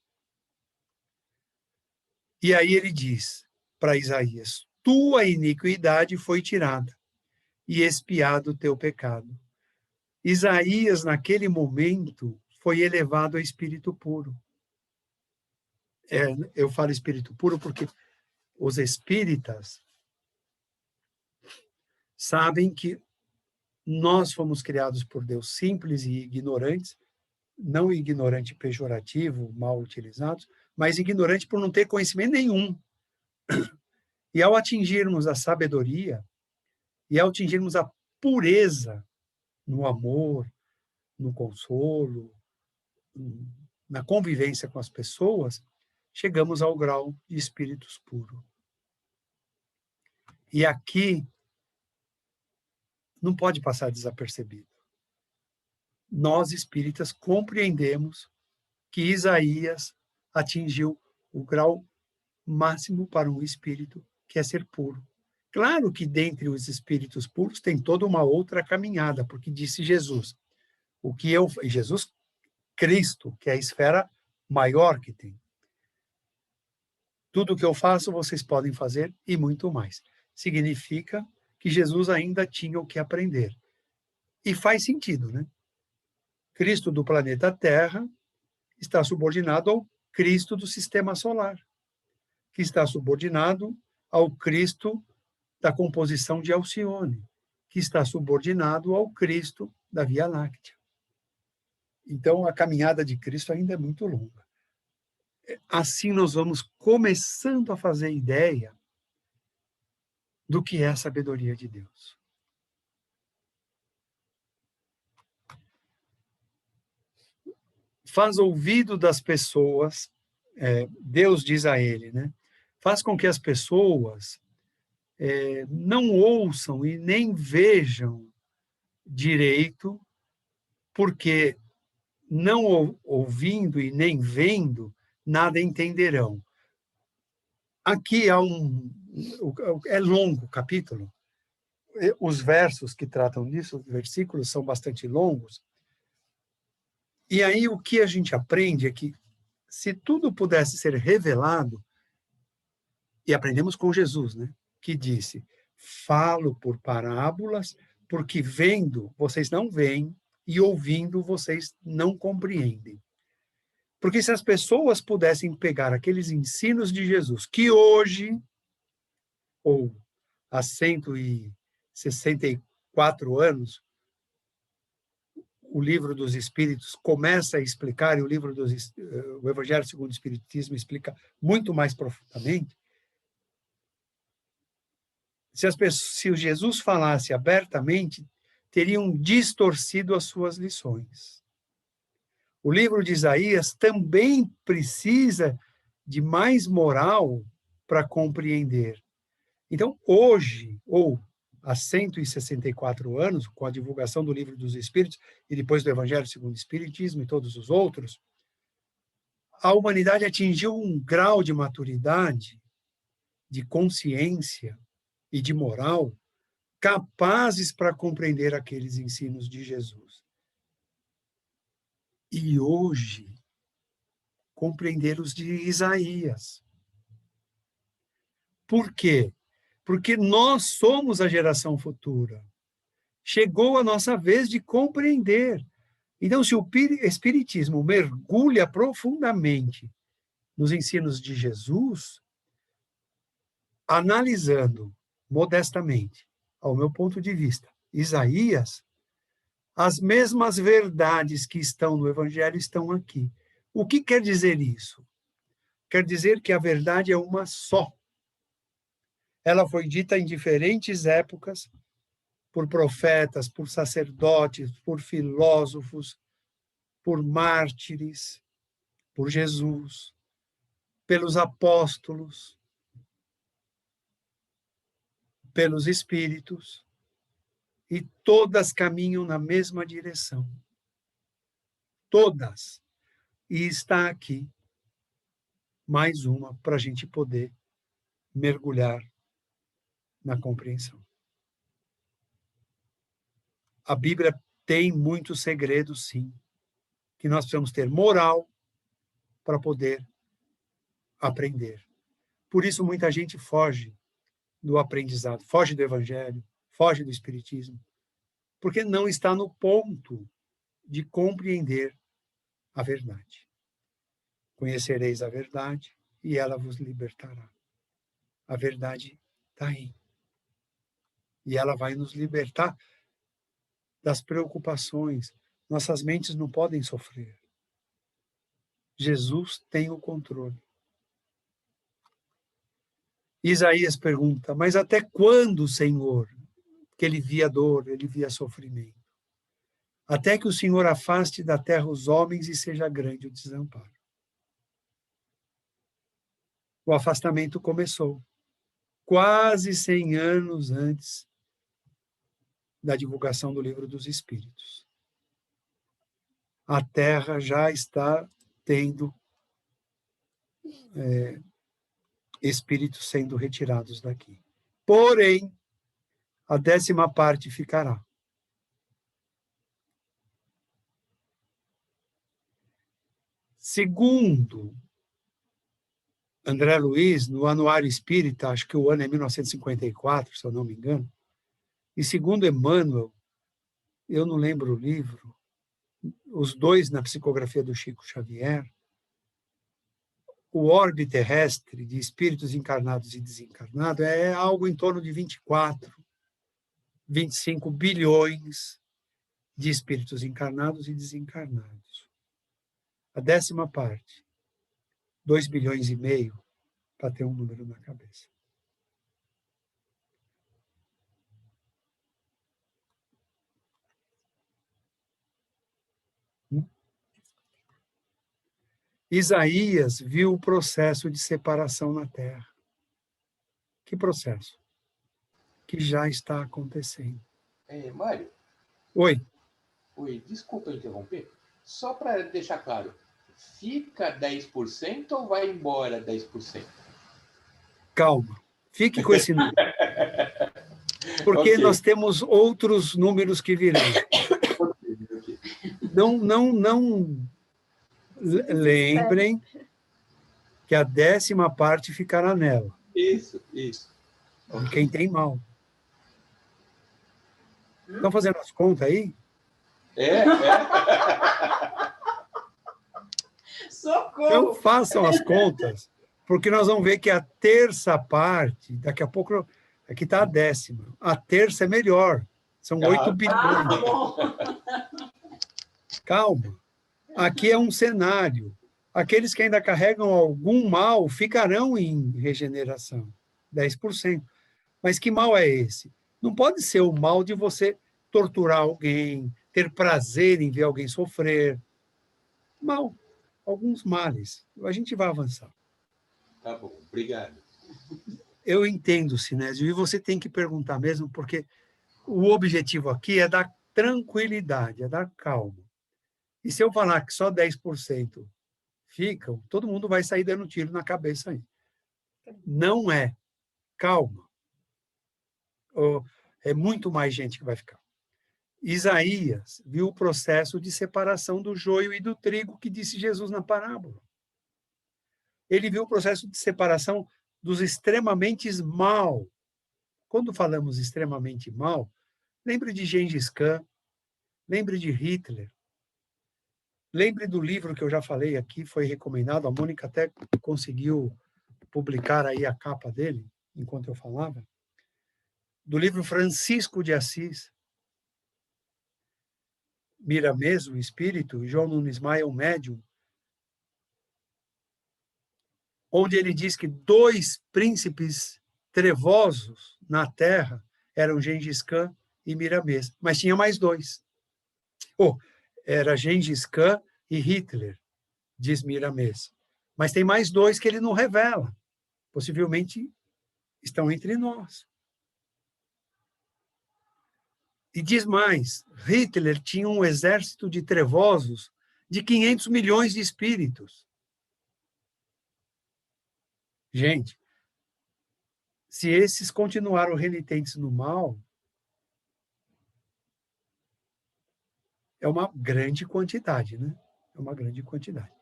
E aí ele diz para Isaías: tua iniquidade foi tirada e expiado o teu pecado. Isaías, naquele momento, foi elevado a espírito puro. Eu falo espírito puro porque os espíritas sabem que nós fomos criados por Deus simples e ignorantes, não ignorante pejorativo, mal utilizados, mas ignorante por não ter conhecimento nenhum. E ao atingirmos a sabedoria, e ao atingirmos a pureza no amor, no consolo, na convivência com as pessoas, chegamos ao grau de espíritos puros. E aqui não pode passar desapercebido. Nós, espíritas, compreendemos que Isaías atingiu o grau máximo para um espírito, que é ser puro. Claro que dentre os espíritos puros tem toda uma outra caminhada, porque disse Jesus, Jesus Cristo, que é a esfera maior que tem. Tudo o que eu faço, vocês podem fazer e muito mais. Significa que Jesus ainda tinha o que aprender. E faz sentido, né? Cristo do planeta Terra está subordinado ao Cristo do sistema solar, que está subordinado ao Cristo da composição de Alcione, que está subordinado ao Cristo da Via Láctea. Então, a caminhada de Cristo ainda é muito longa. Assim, nós vamos começando a fazer ideia do que é a sabedoria de Deus. Faz ouvido das pessoas, Deus diz a ele, né? Faz com que as pessoas não ouçam e nem vejam direito, porque não ouvindo e nem vendo, nada entenderão. Aqui é longo o capítulo, os versos que tratam disso, os versículos são bastante longos, E aí o que a gente aprende é que se tudo pudesse ser revelado, e aprendemos com Jesus, né? Que disse, falo por parábolas, porque vendo vocês não veem e ouvindo vocês não compreendem. Porque se as pessoas pudessem pegar aqueles ensinos de Jesus, que hoje, ou há 164 anos, o livro dos Espíritos começa a explicar, e o o Evangelho segundo o Espiritismo explica muito mais profundamente. Se o Jesus falasse abertamente, teriam distorcido as suas lições. O livro de Isaías também precisa de mais moral para compreender. Então, hoje, ou há 164 anos, com a divulgação do Livro dos Espíritos, e depois do Evangelho segundo o Espiritismo e todos os outros, a humanidade atingiu um grau de maturidade, de consciência e de moral capazes para compreender aqueles ensinos de Jesus. E hoje, compreender os de Isaías. Por quê? Porque nós somos a geração futura. Chegou a nossa vez de compreender. Então, se o Espiritismo mergulha profundamente nos ensinos de Jesus, analisando modestamente, ao meu ponto de vista, Isaías, as mesmas verdades que estão no Evangelho estão aqui. O que quer dizer isso? Quer dizer que a verdade é uma só. Ela foi dita em diferentes épocas, por profetas, por sacerdotes, por filósofos, por mártires, por Jesus, pelos apóstolos, pelos espíritos, e todas caminham na mesma direção. Todas. E está aqui mais uma para a gente poder mergulhar na compreensão. A Bíblia tem muitos segredos, sim, que nós precisamos ter moral para poder aprender. Por isso, muita gente foge do aprendizado, foge do Evangelho, foge do Espiritismo, porque não está no ponto de compreender a verdade. Conhecereis a verdade e ela vos libertará. A verdade está aí. E ela vai nos libertar das preocupações. Nossas mentes não podem sofrer. Jesus tem o controle. Isaías pergunta, mas até quando, Senhor? Que ele via dor, ele via sofrimento. Até que o Senhor afaste da terra os homens e seja grande o desamparo. O afastamento começou quase 100 anos antes da divulgação do Livro dos Espíritos. A terra já está tendo espíritos sendo retirados daqui. Porém, a 10ª parte ficará. Segundo André Luiz, no Anuário Espírita, acho que o ano é 1954, se eu não me engano, e segundo Emmanuel, eu não lembro o livro, os dois na psicografia do Chico Xavier, o orbe terrestre de espíritos encarnados e desencarnados é algo em torno de 24, 25 bilhões de espíritos encarnados e desencarnados. A 10ª parte, 2,5 bilhões, para ter um número na cabeça. Isaías viu o processo de separação na Terra. Que processo? Que já está acontecendo. Mário? Oi. Oi, desculpa interromper. Só para deixar claro, fica 10% ou vai embora 10%? Calma. Fique com esse número. Porque okay, nós temos outros números que virão. Okay. Não lembrem que a 10ª parte ficará nela. Isso. De quem tem mal. Estão fazendo as contas aí? É. Socorro! Então façam as contas, porque nós vamos ver que a 3ª parte, daqui a pouco, aqui está a 10ª. A 3ª é melhor. São 8 bilhões. Tá bom. Calma. Aqui é um cenário. Aqueles que ainda carregam algum mal ficarão em regeneração. 10%. Mas que mal é esse? Não pode ser o mal de você torturar alguém, ter prazer em ver alguém sofrer. Mal. Alguns males. A gente vai avançar. Tá bom, obrigado. Eu entendo, Sinésio, e você tem que perguntar mesmo, porque o objetivo aqui é dar tranquilidade, é dar calma. E se eu falar que só 10% ficam, todo mundo vai sair dando tiro na cabeça aí. Não é. Calma. É muito mais gente que vai ficar. Isaías viu o processo de separação do joio e do trigo que disse Jesus na parábola. Ele viu o processo de separação dos extremamente mal. Quando falamos extremamente mal, lembre de Gengis Khan, lembre de Hitler, lembre do livro que eu já falei aqui, foi recomendado, a Mônica até conseguiu publicar aí a capa dele, enquanto eu falava, do livro Francisco de Assis, Miramês, o espírito, e João Nunes Maia, o médium, onde ele diz que 2 príncipes trevosos na Terra eram Gengis Khan e Miramês, mas tinha mais 2. Era Gengis Khan e Hitler, diz Miramês. Mas tem mais 2 que ele não revela. Possivelmente estão entre nós. E diz mais, Hitler tinha um exército de trevosos de 500 milhões de espíritos. Gente, se esses continuaram renitentes no mal, é uma grande quantidade, né? É uma grande quantidade.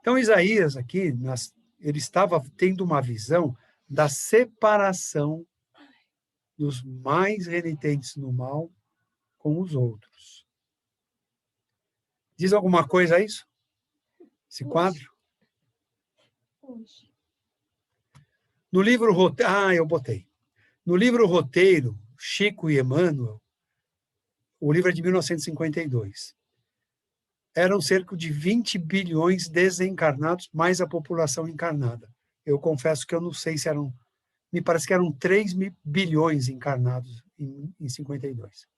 Então, Isaías aqui, ele estava tendo uma visão da separação dos mais renitentes no mal com os outros. Diz alguma coisa a isso? Esse quadro? No livro Roteiro... eu botei. No livro Roteiro, Chico e Emmanuel, o livro é de 1952. Eram cerca de 20 bilhões desencarnados, mais a população encarnada. Eu confesso que eu não sei se eram... Me parece que eram 3 bilhões encarnados em 52.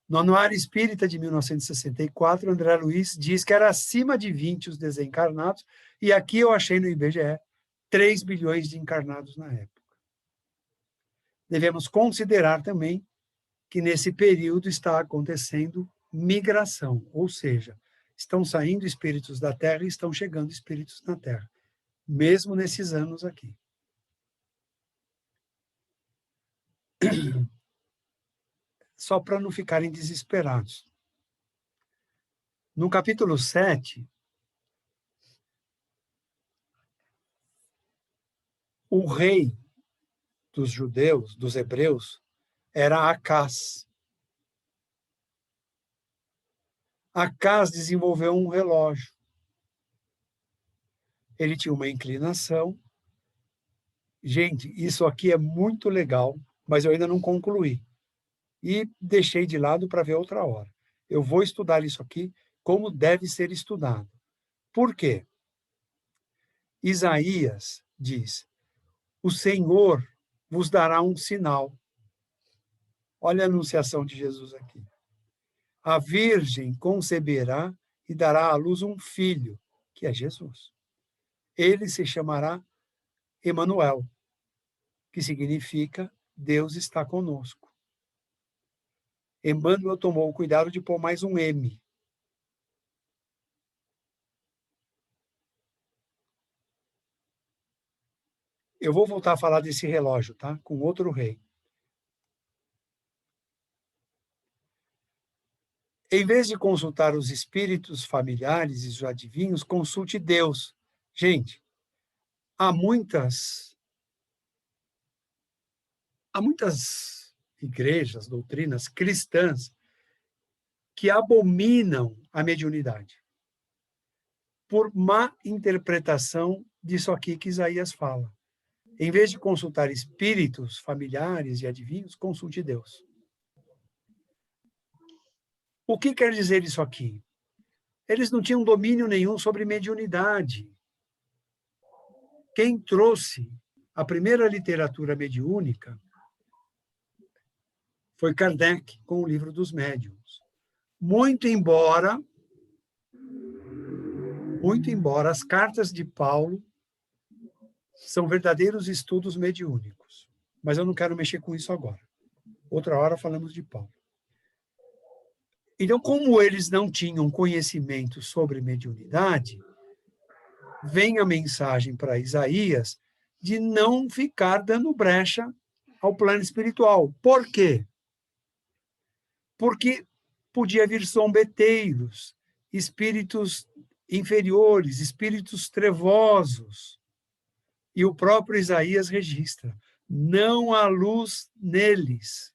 No Anuário Espírita de 1964, André Luiz diz que era acima de 20 os desencarnados, e aqui eu achei no IBGE 3 bilhões de encarnados na época. Devemos considerar também que nesse período está acontecendo migração, ou seja, estão saindo espíritos da Terra e estão chegando espíritos na Terra, mesmo nesses anos aqui. Só para não ficarem desesperados. No capítulo 7, o rei dos judeus, dos hebreus, era Acás. Acás desenvolveu um relógio. Ele tinha uma inclinação. Gente, isso aqui é muito legal, mas eu ainda não concluí. E deixei de lado para ver outra hora. Eu vou estudar isso aqui como deve ser estudado. Por quê? Isaías diz: o Senhor vos dará um sinal. Olha a anunciação de Jesus aqui. A Virgem conceberá e dará à luz um filho, que é Jesus. Ele se chamará Emanuel, que significa Deus está conosco. Emmanuel tomou o cuidado de pôr mais um M. Eu vou voltar a falar desse relógio, tá? Com outro rei. Em vez de consultar os espíritos familiares e os adivinhos, consulte Deus. Gente, há muitas igrejas, doutrinas cristãs que abominam a mediunidade por má interpretação disso aqui que Isaías fala. Em vez de consultar espíritos familiares e adivinhos, consulte Deus. O que quer dizer isso aqui? Eles não tinham domínio nenhum sobre mediunidade. Quem trouxe a primeira literatura mediúnica foi Kardec, com o Livro dos Médiuns. Muito embora as cartas de Paulo são verdadeiros estudos mediúnicos. Mas eu não quero mexer com isso agora. Outra hora falamos de Paulo. Então, como eles não tinham conhecimento sobre mediunidade, vem a mensagem para Isaías de não ficar dando brecha ao plano espiritual. Por quê? Porque podia vir zombeteiros, espíritos inferiores, espíritos trevosos. E o próprio Isaías registra: não há luz neles.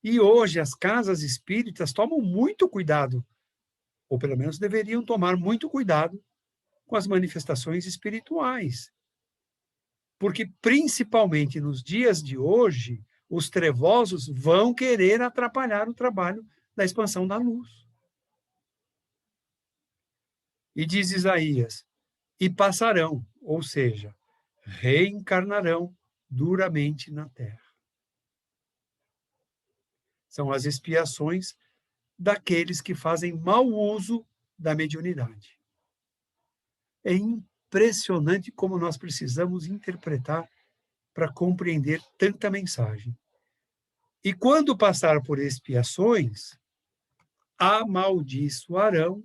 E hoje as casas espíritas tomam muito cuidado, ou pelo menos deveriam tomar muito cuidado com as manifestações espirituais. Porque, principalmente nos dias de hoje, os trevosos vão querer atrapalhar o trabalho da expansão da luz. E diz Isaías: e passarão, ou seja, reencarnarão duramente na terra. São as expiações daqueles que fazem mau uso da mediunidade. É impressionante como nós precisamos interpretar para compreender tanta mensagem. E quando passar por expiações, amaldiçoarão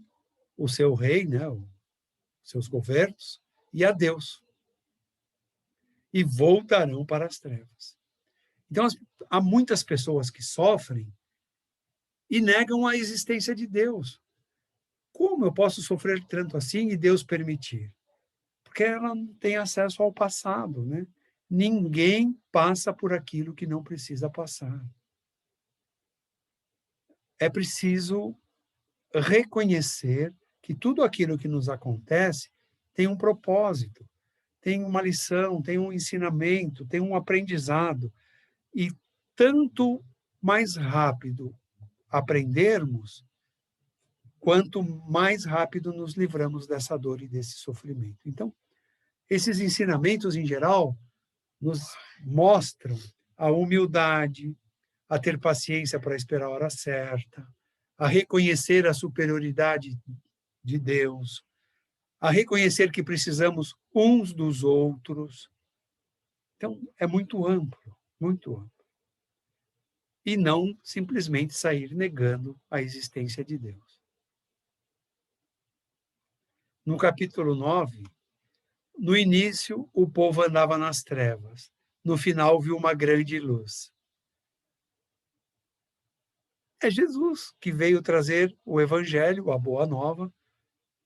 o seu rei, né, os seus governos, e a Deus. E voltarão para as trevas. Então, há muitas pessoas que sofrem e negam a existência de Deus. Como eu posso sofrer tanto assim e Deus permitir? Porque ela não tem acesso ao passado, né? Ninguém passa por aquilo que não precisa passar. É preciso reconhecer que tudo aquilo que nos acontece tem um propósito, tem uma lição, tem um ensinamento, tem um aprendizado. E tanto mais rápido aprendermos, quanto mais rápido nos livramos dessa dor e desse sofrimento. Então, esses ensinamentos, em geral, nos mostram a humildade, a ter paciência para esperar a hora certa, a reconhecer a superioridade de Deus, a reconhecer que precisamos uns dos outros. Então, é muito amplo, muito amplo. E não simplesmente sair negando a existência de Deus. No capítulo 9, no início, o povo andava nas trevas. No final, viu uma grande luz. É Jesus que veio trazer o Evangelho, a Boa Nova,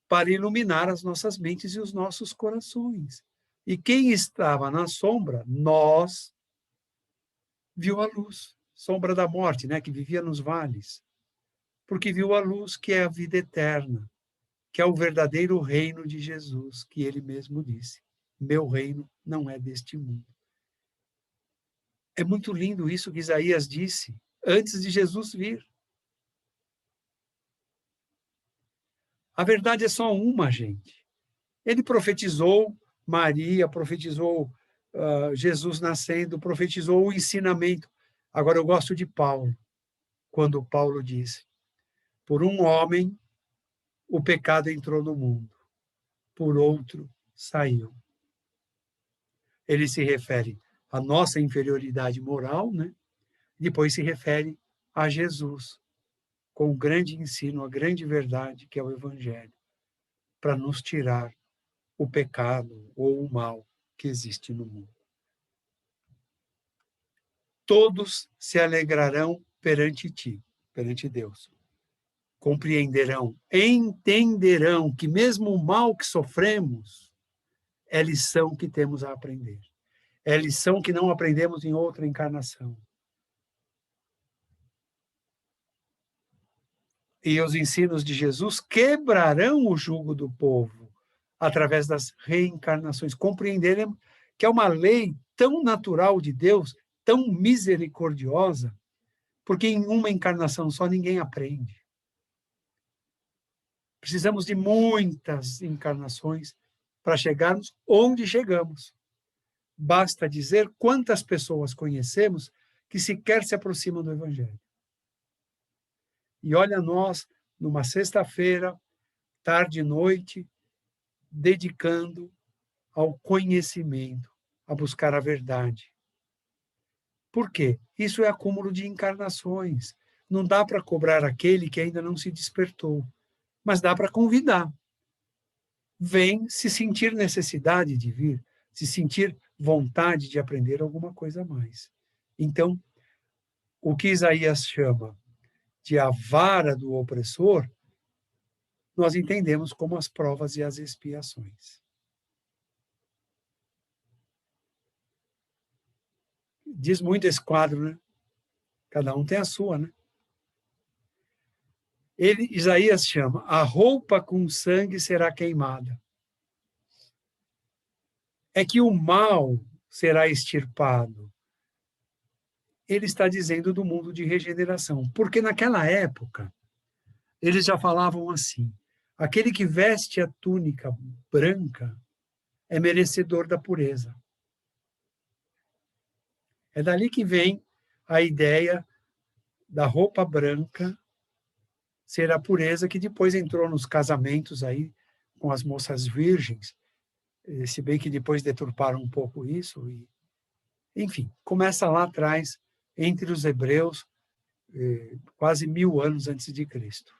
para iluminar as nossas mentes e os nossos corações. E quem estava na sombra, nós, viu a luz. Sombra da morte, né, que vivia nos vales. Porque viu a luz, que é a vida eterna, que é o verdadeiro reino de Jesus, que ele mesmo disse: meu reino não é deste mundo. É muito lindo isso que Isaías disse antes de Jesus vir. A verdade é só uma, gente. Ele profetizou Maria, profetizou Jesus nascendo, profetizou o ensinamento. Agora eu gosto de Paulo, quando Paulo disse: por um homem o pecado entrou no mundo, por outro saiu. Ele se refere à nossa inferioridade moral, né? Depois se refere a Jesus, com o grande ensino, a grande verdade que é o Evangelho, para nos tirar o pecado ou o mal que existe no mundo. Todos se alegrarão perante ti, perante Deus. Compreenderão, entenderão que mesmo o mal que sofremos é lição que temos a aprender. É lição que não aprendemos em outra encarnação. E os ensinos de Jesus quebrarão o jugo do povo através das reencarnações. Compreenderem que é uma lei tão natural de Deus, tão misericordiosa, porque em uma encarnação só ninguém aprende. Precisamos de muitas encarnações para chegarmos onde chegamos. Basta dizer quantas pessoas conhecemos que sequer se aproximam do Evangelho. E olha nós, numa sexta-feira, tarde e noite, dedicando ao conhecimento, a buscar a verdade. Por quê? Isso é acúmulo de encarnações. Não dá para cobrar aquele que ainda não se despertou, mas dá para convidar. Vem se sentir necessidade de vir, se sentir vontade de aprender alguma coisa a mais. Então, o que Isaías chama de a vara do opressor, nós entendemos como as provas e as expiações. Diz muito esse quadro, né? Cada um tem a sua, né? Isaías chama, a roupa com sangue será queimada. É que o mal será extirpado. Ele está dizendo do mundo de regeneração, porque naquela época, eles já falavam assim, aquele que veste a túnica branca é merecedor da pureza. É dali que vem a ideia da roupa branca ser a pureza, que depois entrou nos casamentos aí com as moças virgens, se bem que depois deturparam um pouco isso. Enfim, começa lá atrás, entre os hebreus, quase 1000 anos antes de Cristo.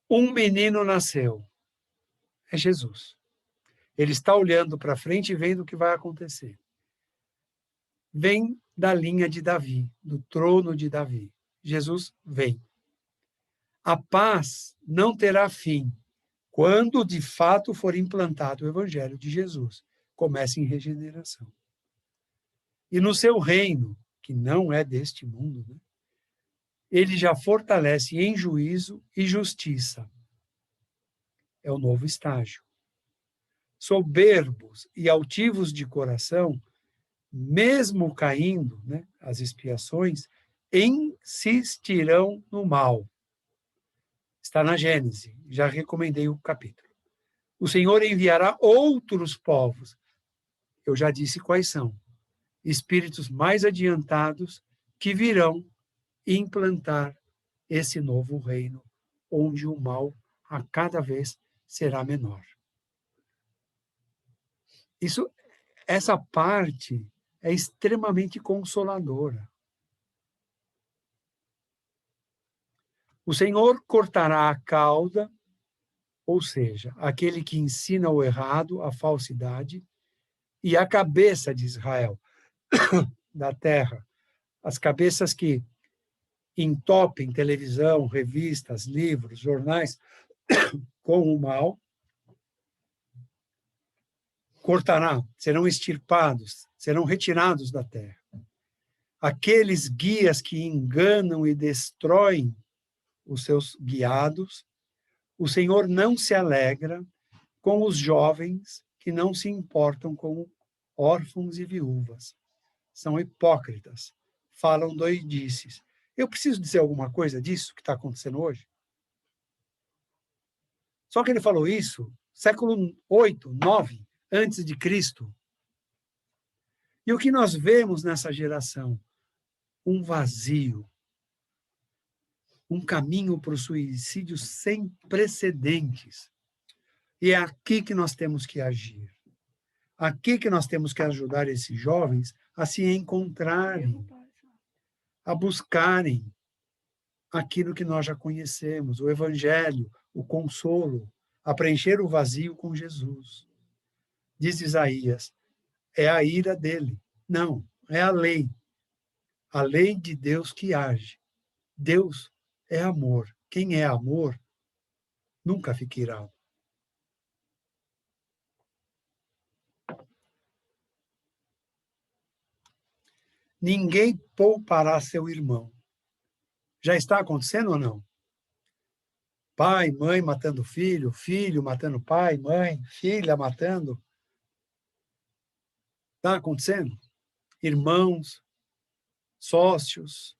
Um menino nasceu, é Jesus. Ele está olhando para frente e vendo o que vai acontecer. Vem da linha de Davi, do trono de Davi. Jesus vem. A paz não terá fim quando de fato for implantado o evangelho de Jesus. Começa em regeneração. E no seu reino, que não é deste mundo, né, ele já fortalece em juízo e justiça. É o novo estágio. Soberbos e altivos de coração, mesmo caindo, né, as expiações, insistirão no mal. Está na Gênesis, já recomendei o capítulo. O Senhor enviará outros povos. Eu já disse quais são. Espíritos mais adiantados que virão implantar esse novo reino, onde o mal a cada vez será menor. Essa parte é extremamente consoladora. O Senhor cortará a cauda, ou seja, aquele que ensina o errado, a falsidade, e a cabeça de Israel, da terra, as cabeças que entopem televisão, revistas, livros, jornais, com o mal, cortará, serão extirpados, serão retirados da terra. Aqueles guias que enganam e destroem os seus guiados, o Senhor não se alegra com os jovens que não se importam com órfãos e viúvas. São hipócritas, falam doidices. Eu preciso dizer alguma coisa disso que está acontecendo hoje? Só que ele falou isso século 8, 9, antes de Cristo. E o que nós vemos nessa geração? Um vazio, um caminho para o suicídio sem precedentes. E é aqui que nós temos que agir. Aqui que nós temos que ajudar esses jovens a se encontrarem, a buscarem aquilo que nós já conhecemos, o Evangelho, o consolo, a preencher o vazio com Jesus. Diz Isaías, é a ira dele. Não, é a lei. a lei de Deus que age. Deus é amor. Quem é amor nunca fica irado. Ninguém poupará seu irmão. Já está acontecendo ou não? Pai, mãe matando filho, filho matando pai, mãe, filha matando. Está acontecendo? Irmãos, sócios.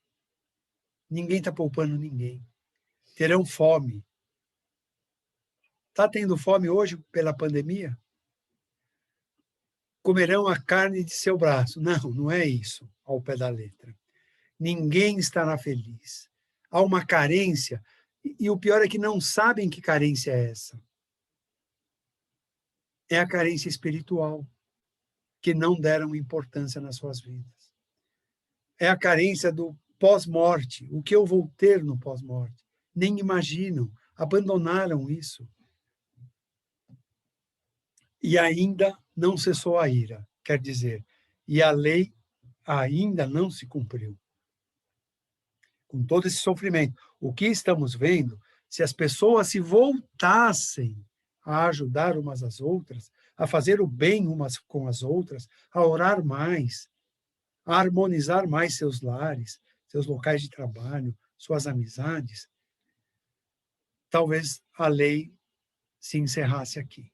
Ninguém está poupando ninguém. Terão fome. Está tendo fome hoje pela pandemia? Comerão a carne de seu braço. Não, não é isso, ao pé da letra. Ninguém estará feliz. Há uma carência, e o pior é que não sabem que carência é essa. É a carência espiritual, que não deram importância nas suas vidas. É a carência do pós-morte, o que eu vou ter no pós-morte. Nem imaginam, abandonaram isso. E ainda não cessou a ira, quer dizer, e a lei ainda não se cumpriu. Com todo esse sofrimento, o que estamos vendo, se as pessoas se voltassem a ajudar umas às outras, a fazer o bem umas com as outras, a orar mais, a harmonizar mais seus lares, seus locais de trabalho, suas amizades, talvez a lei se encerrasse aqui.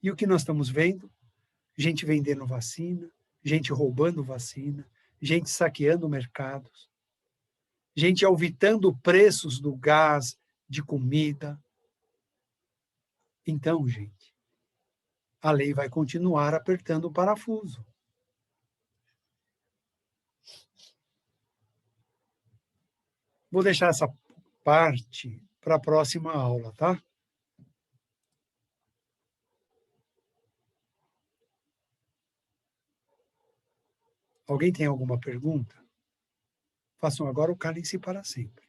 E o que nós estamos vendo? Gente vendendo vacina, gente roubando vacina, gente saqueando mercados, gente auditando preços do gás, de comida. Então, gente, a lei vai continuar apertando o parafuso. Vou deixar essa parte para a próxima aula, tá? Alguém tem alguma pergunta? Façam agora o cálice para sempre.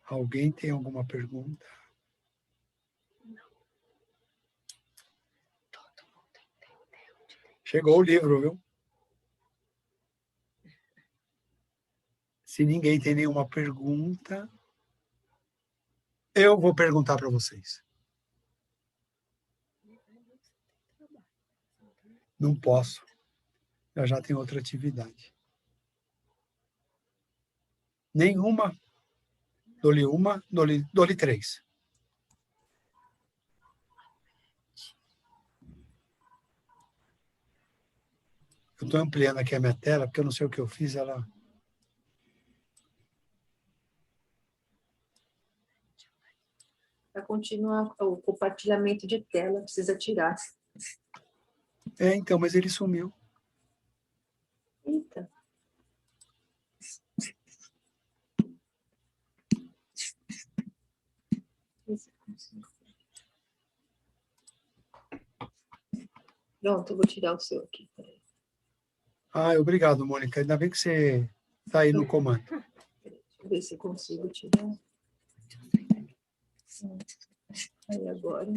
Alguém tem alguma pergunta? Chegou o livro, viu? Se ninguém tem nenhuma pergunta, eu vou perguntar para vocês. Não posso. Eu já tenho outra atividade. Nenhuma. Dou-lhe uma, dou-lhe 3. Eu estou ampliando aqui a minha tela, porque eu não sei o que eu fiz, ela... Para continuar o compartilhamento de tela, precisa tirar. Então, mas ele sumiu. Eita. Pronto, eu vou tirar o seu aqui. Obrigado, Mônica. Ainda bem que você está aí no comando. Deixa eu ver se eu consigo tirar. Aí agora.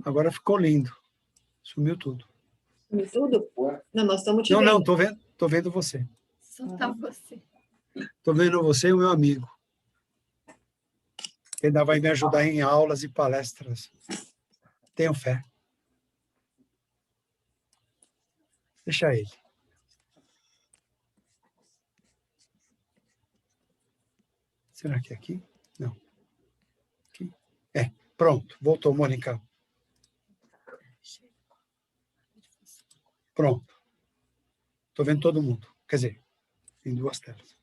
Agora ficou lindo. Sumiu tudo. Sumiu tudo? Não, nós estamos te vendo. Não, tô vendo você. Só tá você. Tô vendo você e o meu amigo. Que ainda vai me ajudar em aulas e palestras. Tenho fé. Deixa ele. Será que é aqui? Não. Aqui? Pronto. Voltou, Mônica. Pronto. Estou vendo todo mundo. Quer dizer, em 2 telas.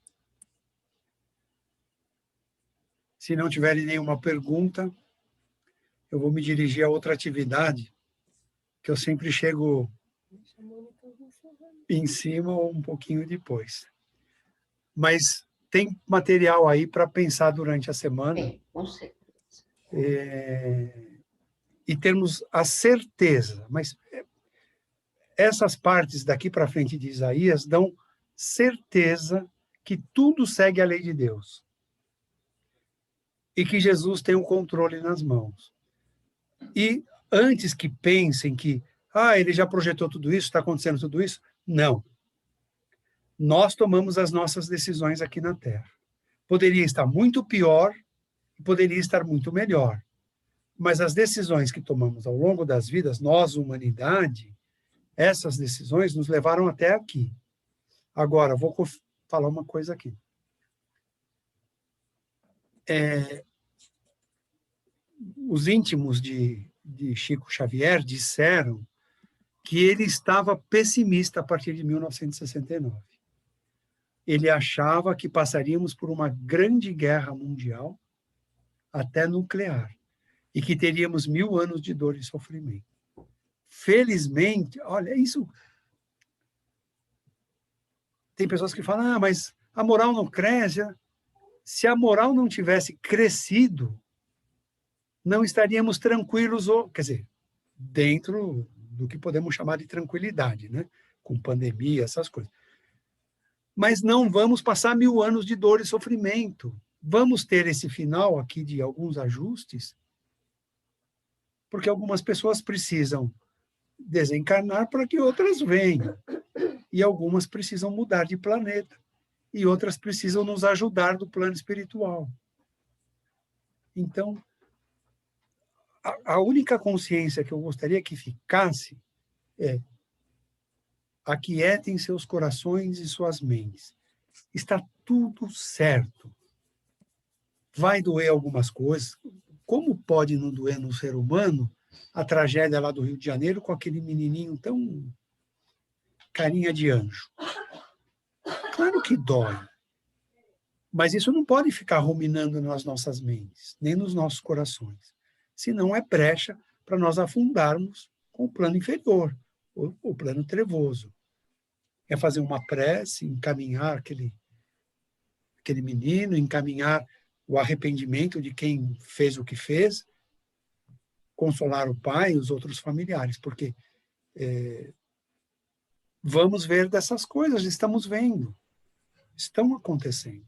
Se não tiverem nenhuma pergunta, eu vou me dirigir a outra atividade, que eu sempre chego em cima ou um pouquinho depois. Mas tem material aí para pensar durante a semana. Com certeza. E termos a certeza, mas essas partes daqui para frente de Isaías dão certeza que tudo segue a lei de Deus e que Jesus tem o controle nas mãos. E antes que pensem que ele já projetou tudo isso, está acontecendo tudo isso, não. Nós tomamos as nossas decisões aqui na Terra. Poderia estar muito pior e poderia estar muito melhor. Mas as decisões que tomamos ao longo das vidas, nós, humanidade, essas decisões nos levaram até aqui. Agora, vou falar uma coisa aqui. Os íntimos de Chico Xavier disseram que ele estava pessimista a partir de 1969. Ele achava que passaríamos por uma grande guerra mundial, até nuclear, e que teríamos 1000 anos de dor e sofrimento. Felizmente, olha, isso... Tem pessoas que falam, mas a moral não cresce. Se a moral não tivesse crescido, não estaríamos tranquilos, ou, quer dizer, dentro do que podemos chamar de tranquilidade, né? Com pandemia, essas coisas. Mas não vamos passar 1000 anos de dor e sofrimento. Vamos ter esse final aqui de alguns ajustes, porque algumas pessoas precisam desencarnar para que outras venham. E algumas precisam mudar de planeta. E outras precisam nos ajudar do plano espiritual. Então, a única consciência que eu gostaria que ficasse é: aquietem seus corações e suas mentes. Está tudo certo. Vai doer algumas coisas. Como pode não doer no ser humano a tragédia lá do Rio de Janeiro com aquele menininho tão carinha de anjo? Claro que dói. Mas isso não pode ficar ruminando nas nossas mentes, nem nos nossos corações. Senão é brecha para nós afundarmos com o plano inferior, o plano trevoso. É fazer uma prece, encaminhar aquele menino, encaminhar o arrependimento de quem fez o que fez, consolar o pai e os outros familiares, porque vamos ver dessas coisas, estamos vendo, estão acontecendo.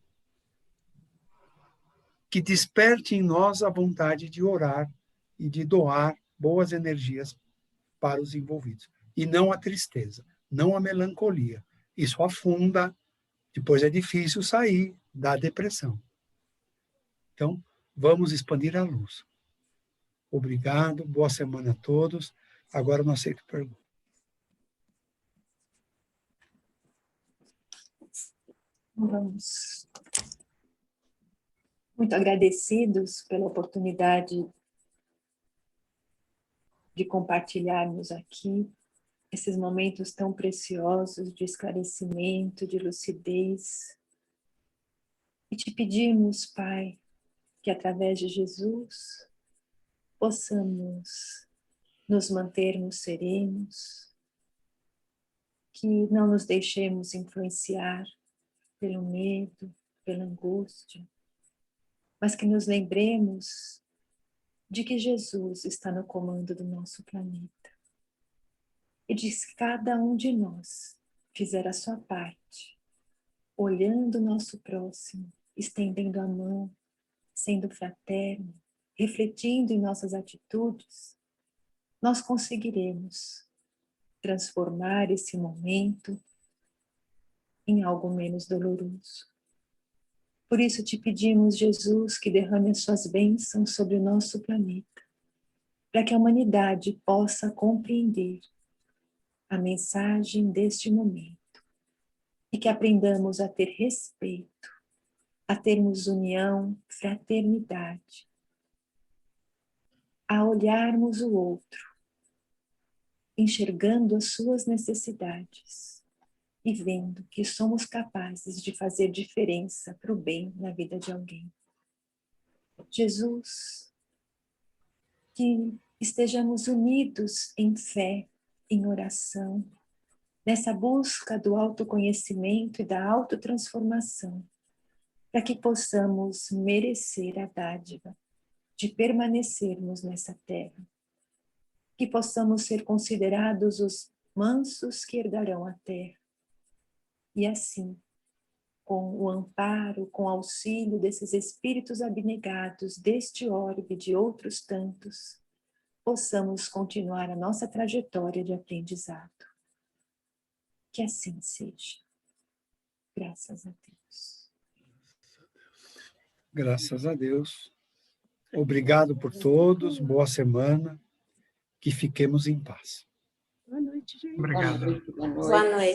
Que desperte em nós a vontade de orar e de doar boas energias para os envolvidos. E não a tristeza, não a melancolia. Isso afunda, depois é difícil sair da depressão. Então, vamos expandir a luz. Obrigado, boa semana a todos. Agora eu não aceito perguntas. Vamos. Muito agradecidos pela oportunidade de compartilharmos aqui esses momentos tão preciosos de esclarecimento, de lucidez. E te pedimos, Pai, que através de Jesus possamos nos mantermos serenos, que não nos deixemos influenciar pelo medo, pela angústia, mas que nos lembremos de que Jesus está no comando do nosso planeta e de que cada um de nós fizer a sua parte, olhando o nosso próximo, estendendo a mão, sendo fraterno, refletindo em nossas atitudes, nós conseguiremos transformar esse momento em algo menos doloroso. Por isso te pedimos, Jesus, que derrame as suas bênçãos sobre o nosso planeta, para que a humanidade possa compreender a mensagem deste momento e que aprendamos a ter respeito, a termos união, fraternidade, a olharmos o outro, enxergando as suas necessidades e vendo que somos capazes de fazer diferença para o bem na vida de alguém. Jesus, que estejamos unidos em fé, em oração, nessa busca do autoconhecimento e da autotransformação, para que possamos merecer a dádiva de permanecermos nessa terra, que possamos ser considerados os mansos que herdarão a terra, e assim, com o amparo, com o auxílio desses espíritos abnegados, deste orbe e de outros tantos, possamos continuar a nossa trajetória de aprendizado. Que assim seja. Graças a Deus. Graças a Deus. Obrigado por todos, boa semana, que fiquemos em paz. Boa noite, gente. Obrigado. Boa noite. Boa noite.